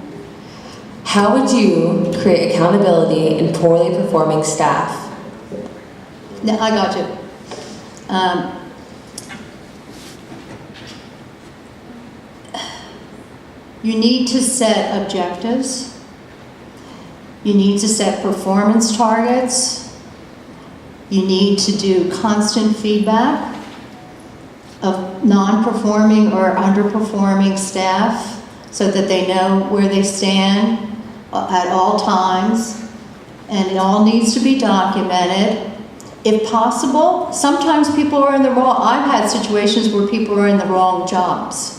How would you create accountability in poorly performing staff? No, I got you. You need to set objectives. You need to set performance targets. You need to do constant feedback of non-performing or underperforming staff so that they know where they stand at all times, and it all needs to be documented. If possible, sometimes people are in the wrong, I've had situations where people are in the wrong jobs.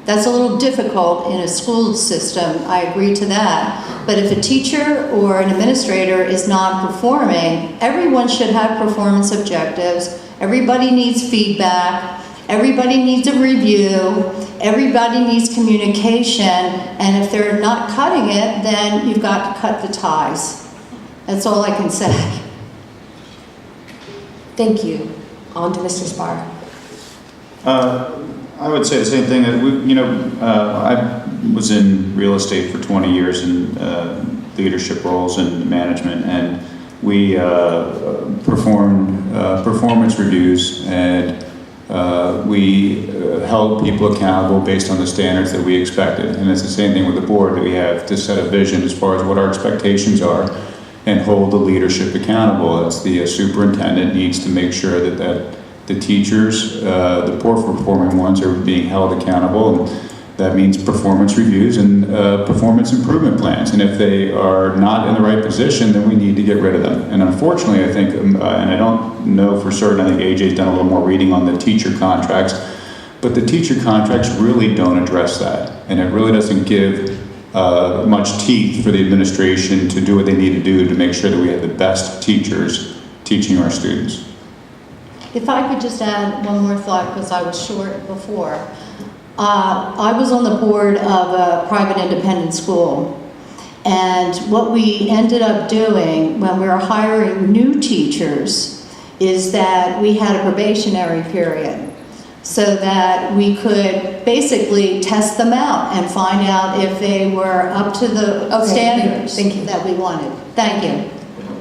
That's a little difficult in a school system, I agree to that. But if a teacher or an administrator is non-performing, everyone should have performance objectives. Everybody needs feedback. Everybody needs a review. Everybody needs communication. And if they're not cutting it, then you've got to cut the ties. That's all I can say. Thank you. On to Mr. Spar. I would say the same thing. That I was in real estate for 20 years in leadership roles and management, and we performed performance reviews, and we held people accountable based on the standards that we expected. And it's the same thing with the board, that we have to set a vision as far as what our expectations are and hold the leadership accountable. It's the superintendent needs to make sure that the teachers, the poor performing ones, are being held accountable, and that means performance reviews and performance improvement plans. And if they are not in the right position, then we need to get rid of them. And unfortunately, I think, and I don't know for certain, I think AJ's done a little more reading on the teacher contracts, but the teacher contracts really don't address that. And it really doesn't give much teeth for the administration to do what they need to do to make sure that we have the best teachers teaching our students. If I could just add one more thought, because I was short before. I was on the board of a private independent school, and what we ended up doing when we were hiring new teachers is that we had a probationary period so that we could basically test them out and find out if they were up to the standards that we wanted. Thank you.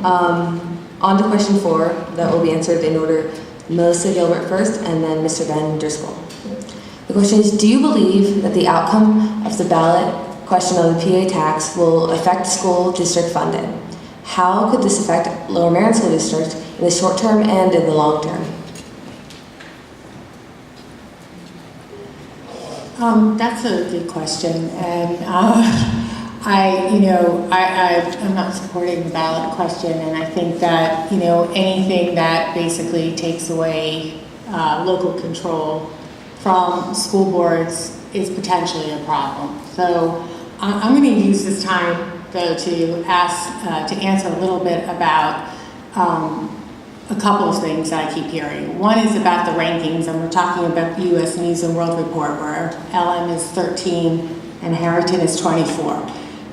On to question 4, that will be answered in order. Melissa Gilbert first, and then Mr. Van Driscoll. The question is, do you believe that the outcome of the ballot question on the PA tax will affect school district funding? How could this affect Lower Merion School District in the short term and in the long term? That's a good question, and I'm not supporting the ballot question, and I think that, anything that basically takes away local control from school boards is potentially a problem. So I'm going to use this time, though, to answer a little bit about a couple of things that I keep hearing. One is about the rankings, and we're talking about the U.S. News and World Report, where LM is 13 and Harrington is 24.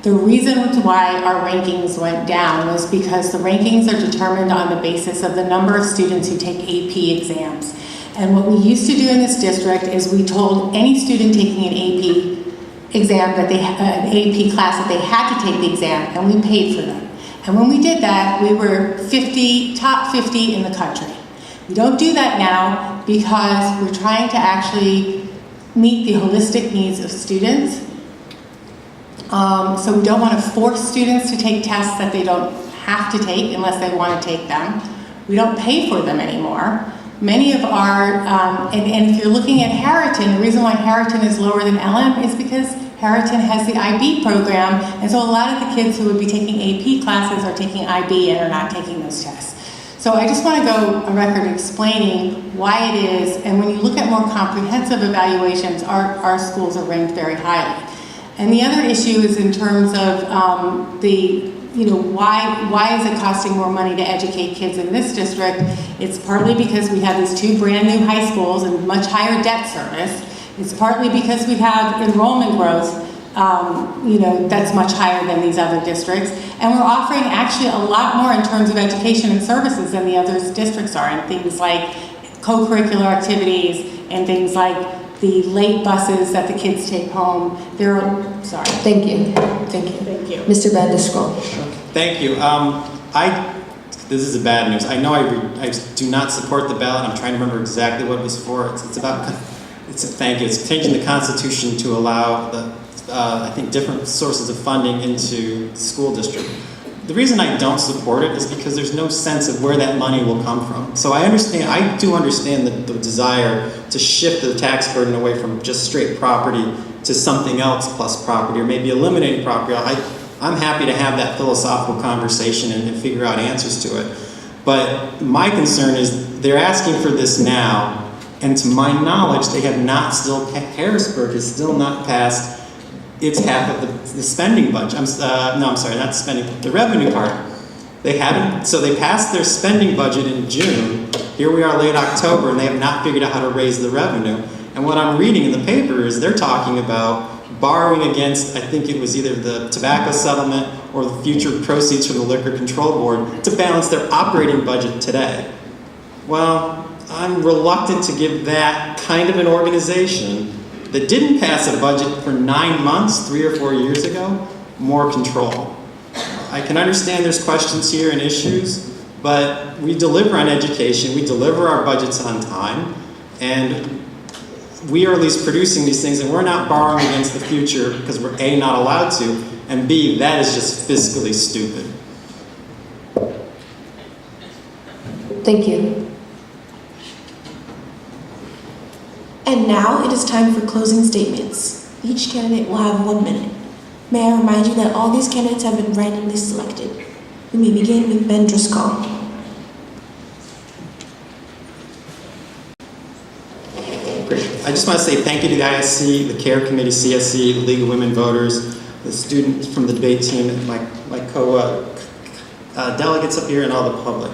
The reason why our rankings went down was because the rankings are determined on the basis of the number of students who take AP exams. And what we used to do in this district is we told any student taking an AP exam that they an AP class that they had to take the exam, and we paid for them. And when we did that, we were top 50 in the country. We don't do that now because we're trying to actually meet the holistic needs of students. So we don't want to force students to take tests that they don't have to take unless they want to take them. We don't pay for them anymore. Many of our, and if you're looking at Harrington, the reason why Harrington is lower than LM is because Harrington has the IB program, and so a lot of the kids who would be taking AP classes are taking IB and are not taking those tests. So I just want to go on record explaining why it is, and when you look at more comprehensive evaluations, our schools are ranked very highly. And the other issue is in terms of why is it costing more money to educate kids in this district? It's partly because we have these 2 brand new high schools and much higher debt service. It's partly because we have enrollment growth, that's much higher than these other districts. And we're offering actually a lot more in terms of education and services than the other districts are, and things like co-curricular activities and things like the late buses that the kids take home. Sorry. Thank you. Thank you. Thank you. Mr. Vanderschool. Thank you. This is a bad news. I know I do not support the ballot. I'm trying to remember exactly what it was for. Thank you. It's changing the Constitution to allow I think different sources of funding into the school district. The reason I don't support it is because there's no sense of where that money will come from. So I do understand the desire to shift the tax burden away from just straight property to something else plus property, or maybe eliminating property. I'm happy to have that philosophical conversation and figure out answers to it. But my concern is they're asking for this now, and to my knowledge, Harrisburg has still not passed its half of the spending budget. The revenue part. They haven't, so they passed their spending budget in June. Here we are late October, and they have not figured out how to raise the revenue. And what I'm reading in the paper is they're talking about borrowing against, I think it was either the tobacco settlement or the future proceeds from the Liquor Control Board to balance their operating budget today. Well, I'm reluctant to give that kind of an organization that didn't pass a budget for 9 months, 3 or 4 years ago, more control. I can understand there's questions here and issues, but we deliver on education, we deliver our budgets on time, and we are at least producing these things, and we're not borrowing against the future because we're A, not allowed to, and B, that is just fiscally stupid. Thank you. And now it is time for closing statements. Each candidate will have 1 minute. May I remind you that all these candidates have been randomly selected. We may begin with Ben Driscoll. I just want to say thank you to the ISC, the CARE Committee, CSC, the League of Women Voters, the students from the debate team, and my delegates up here, and all the public.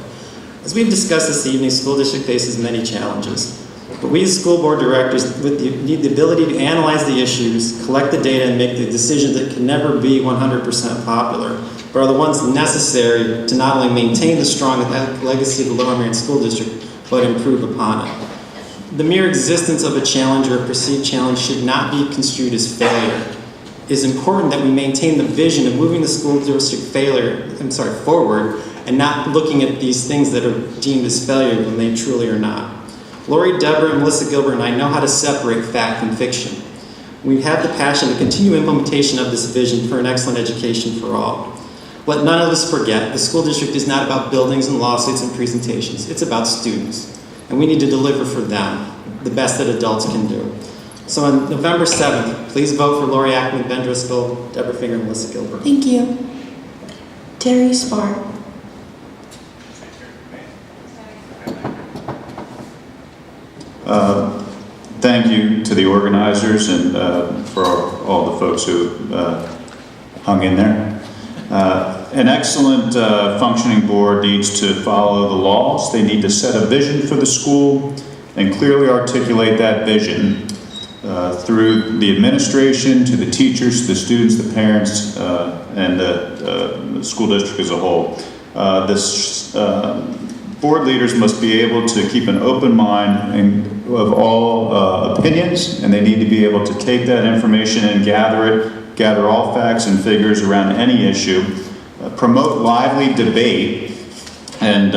As we've discussed this evening, school district faces many challenges. But we as school board directors need the ability to analyze the issues, collect the data, and make the decisions that can never be 100% popular, but are the ones necessary to not only maintain the strong legacy of the Lower Merion School District, but improve upon it. The mere existence of a challenge or a perceived challenge should not be construed as failure. It is important that we maintain the vision of moving the school district forward, and not looking at these things that are deemed as failure when they truly are not. Lori, Deborah, and Melissa Gilbert and I know how to separate fact from fiction. We have the passion to continue implementation of this vision for an excellent education for all. Let none of us forget, the school district is not about buildings and lawsuits and presentations. It's about students. And we need to deliver for them the best that adults can do. So on November 7th, please vote for Lori Ackman, Ben Driscoll, Deborah Finger, and Melissa Gilbert. Thank you. Terry Spar. Thank you to the organizers and for all the folks who hung in there. An excellent functioning board needs to follow the laws. They need to set a vision for the school and clearly articulate that vision through the administration, to the teachers, the students, the parents, and the school district as a whole. Board leaders must be able to keep an open mind of all opinions, and they need to be able to take that information and gather all facts and figures around any issue, promote lively debate and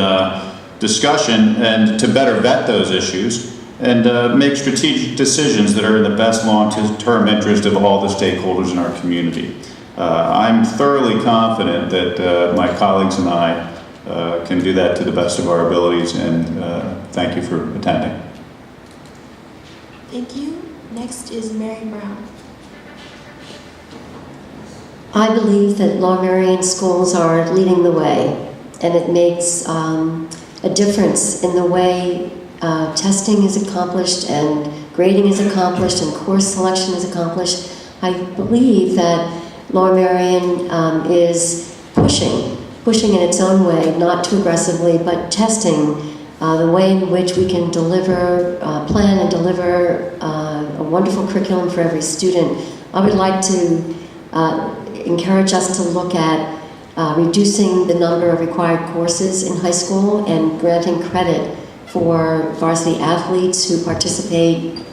discussion, and to better vet those issues, and make strategic decisions that are in the best long-term interest of all the stakeholders in our community. I'm thoroughly confident that my colleagues and I can do that to the best of our abilities, and thank you for attending. Thank you. Next is Mary Brown. I believe that Lower Merion schools are leading the way, and it makes a difference in the way testing is accomplished and grading is accomplished and course selection is accomplished. I believe that Lower Merion is pushing in its own way, not too aggressively, but testing the way in which we can deliver, plan and deliver a wonderful curriculum for every student. I would like to encourage us to look at reducing the number of required courses in high school and granting credit for varsity athletes who participate,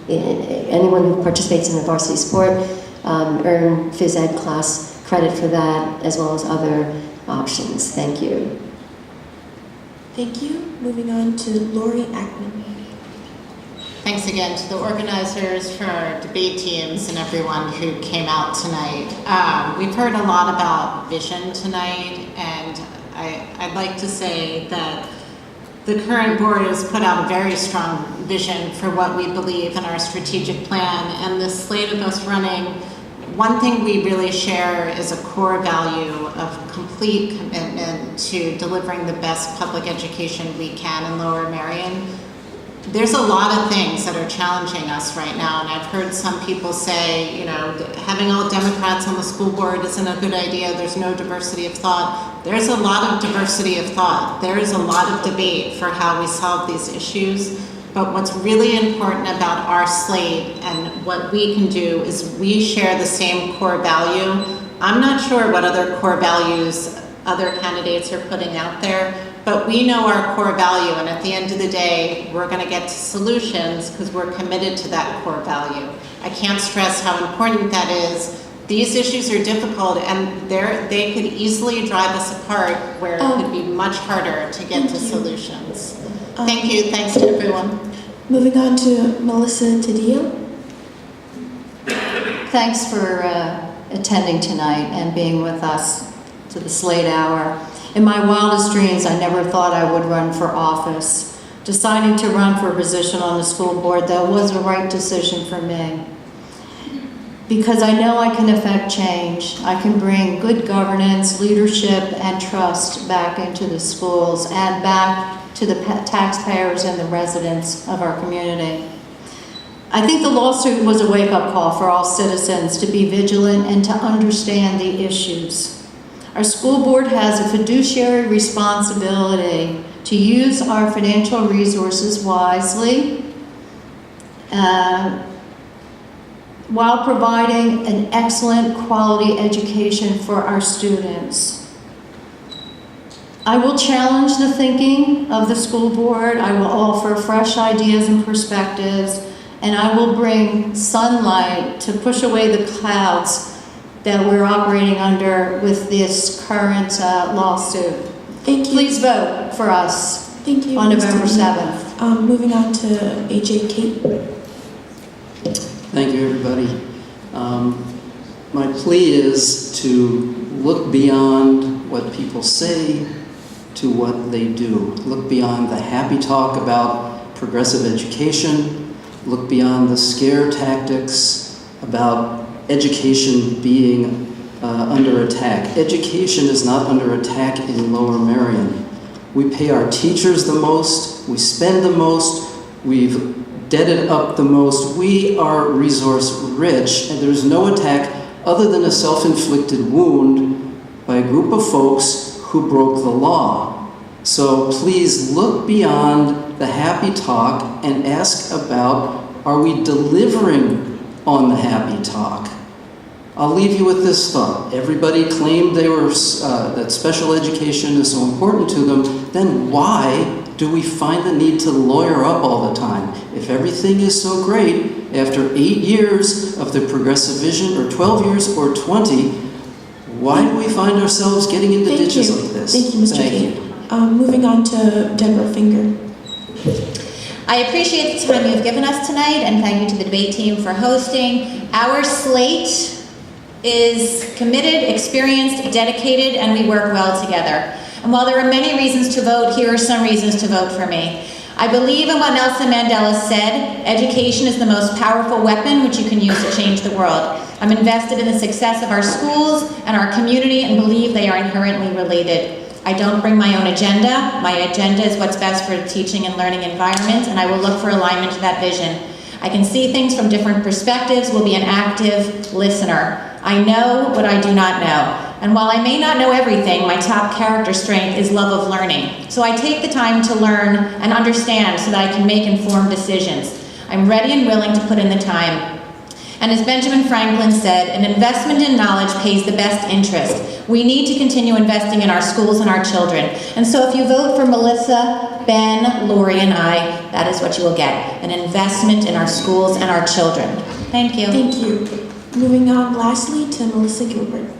anyone who participates in a varsity sport, earn phys ed class credit for that, as well as other options. Thank you. Thank you. Moving on to Lori Ackman. Thanks again to the organizers, for our debate teams, and everyone who came out tonight. We've heard a lot about vision tonight, and I'd like to say that the current board has put out a very strong vision for what we believe in our strategic plan, and the slate of us running, one thing we really share is a core value of complete commitment to delivering the best public education we can in Lower Merion. There's a lot of things that are challenging us right now, and I've heard some people say, you know, having all Democrats on the school board isn't a good idea, there's no diversity of thought. There's a lot of diversity of thought. There is a lot of debate for how we solve these issues, but what's really important about our slate and what we can do is we share the same core value. I'm not sure what other core values other candidates are putting out there, but we know our core value, and at the end of the day, we're going to get to solutions because we're committed to that core value. I can't stress how important that is. These issues are difficult, and they could easily drive us apart, where it could be much harder to get to solutions. Thank you. Thanks to everyone. Moving on to Melissa Tadillo. Thanks for attending tonight and being with us to the Slate Hour. In my wildest dreams, I never thought I would run for office. Deciding to run for a position on the school board, that was the right decision for me. Because I know I can affect change. I can bring good governance, leadership, and trust back into the schools and back to the taxpayers and the residents of our community. I think the lawsuit was a wake-up call for all citizens to be vigilant and to understand the issues. Our school board has a fiduciary responsibility to use our financial resources wisely while providing an excellent quality education for our students. I will challenge the thinking of the school board. I will offer fresh ideas and perspectives, and I will bring sunlight to push away the clouds that we're operating under with this current lawsuit. Thank you. Please vote for us. Thank you, on Ms. November Tadillo. 7th. Moving on to AJ Kate. Thank you, everybody. My plea is to look beyond what people say to what they do. Look beyond the happy talk about progressive education. Look beyond the scare tactics about education being under attack. Education is not under attack in Lower Merion. We pay our teachers the most, we spend the most, we've debted up the most. We are resource rich, and there's no attack other than a self-inflicted wound by a group of folks who broke the law. So please look beyond the happy talk and ask about, are we delivering on the happy talk? I'll leave you with this thought. Everybody claimed they were that special education is so important to them. Then why do we find the need to lawyer up all the time? If everything is so great, after 8 years of the progressive vision, or 12 years, or 20, why do we find ourselves getting into ditches like this? Thank you, Mr. Kate. Moving on to Deborah Finger. I appreciate the time you've given us tonight, and thank you to the debate team for hosting. Our slate is committed, experienced, dedicated, and we work well together. And while there are many reasons to vote, here are some reasons to vote for me. I believe in what Nelson Mandela said: education is the most powerful weapon which you can use to change the world. I'm invested in the success of our schools and our community and believe they are inherently related. I don't bring my own agenda. My agenda is what's best for the teaching and learning environment, and I will look for alignment to that vision. I can see things from different perspectives, will be an active listener. I know what I do not know, And while I may not know everything, my top character strength is love of learning. So I take the time to learn and understand so that I can make informed decisions. I'm ready and willing to put in the time. And as Benjamin Franklin said, an investment in knowledge pays the best interest. We need to continue investing in our schools and our children. And so if you vote for Melissa, Ben, Lori, and I, that is what you will get, an investment in our schools and our children. Thank you. Thank you. Moving on lastly to Melissa Gilbert.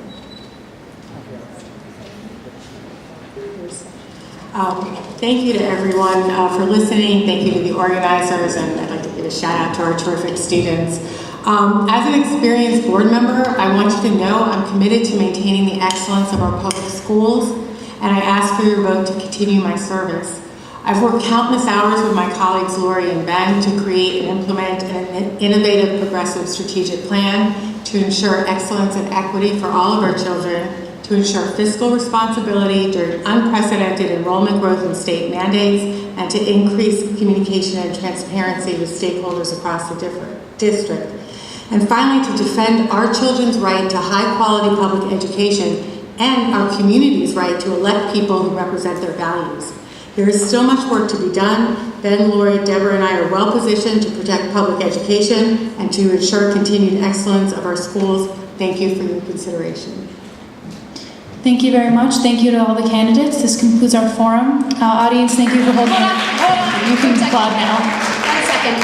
Thank you to everyone for listening. Thank you to the organizers, and I'd like to give a shout out to our terrific students. As an experienced board member, I want you to know I'm committed to maintaining the excellence of our public schools, and I ask for your vote to continue my service. I've worked countless hours with my colleagues Lori and Ben to create and implement an innovative, progressive strategic plan to ensure excellence and equity for all of our children, to ensure fiscal responsibility during unprecedented enrollment growth and state mandates, and to increase communication and transparency with stakeholders across the district. And finally, to defend our children's right to high-quality public education and our community's right to elect people who represent their values. There is still much work to be done. Ben, Lori, Deborah, and I are well positioned to protect public education and to ensure continued excellence of our schools. Thank you for your consideration. Thank you very much. Thank you to all the candidates. This concludes our forum. Audience, thank you for holding. Hold on. You can applaud now. 1 second.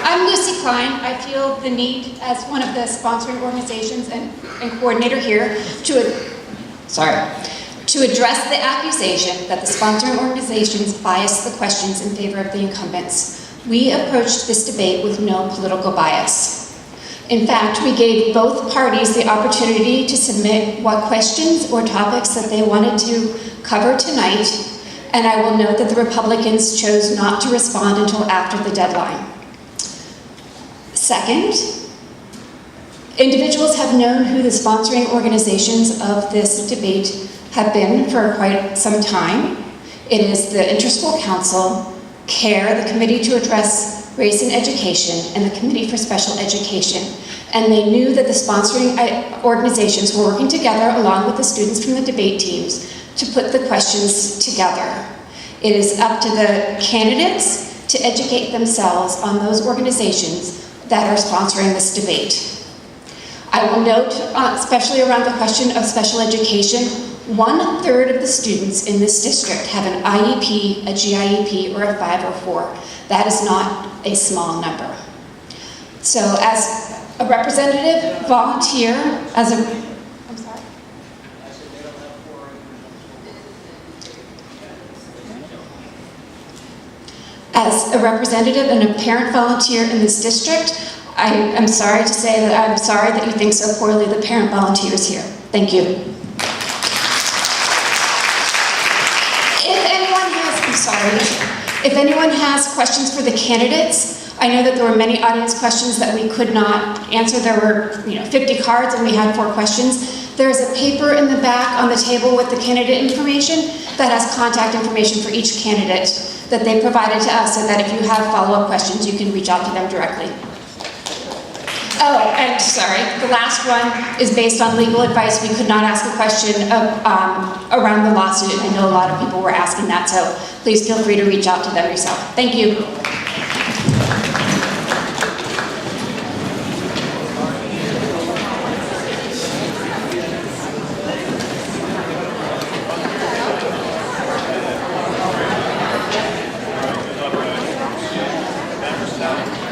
I'm Lucy Klein. I feel the need as one of the sponsoring organizations and coordinator here to address the accusation that the sponsoring organizations bias the questions in favor of the incumbents. We approached this debate with no political bias. In fact, we gave both parties the opportunity to submit what questions or topics that they wanted to cover tonight, and I will note that the Republicans chose not to respond until after the deadline. Second, individuals have known who the sponsoring organizations of this debate have been for quite some time. It is the Interschool Council, CARE, the Committee to Address Race in Education, and the Committee for Special Education. And they knew that the sponsoring organizations were working together along with the students from the debate teams to put the questions together. It is up to the candidates to educate themselves on those organizations that are sponsoring this debate. I will note, especially around the question of special education, 1/3 of the students in this district have an IEP, a GIEP, or a 5 or 4. That is not a small number. So as a representative volunteer, as a representative and a parent volunteer in this district, I am sorry to say that I'm sorry that you think so poorly of the parent volunteers here. Thank you. If anyone has questions for the candidates, I know that there were many audience questions that we could not answer. There were 50 cards and we had 4 questions. There is a paper in the back on the table with the candidate information that has contact information for each candidate that they provided to us so that if you have follow-up questions, you can reach out to them directly. Oh, and sorry, the last one is based on legal advice. We could not ask a question around the lawsuit. I know a lot of people were asking that, so please feel free to reach out to them yourself. Thank you. Stop.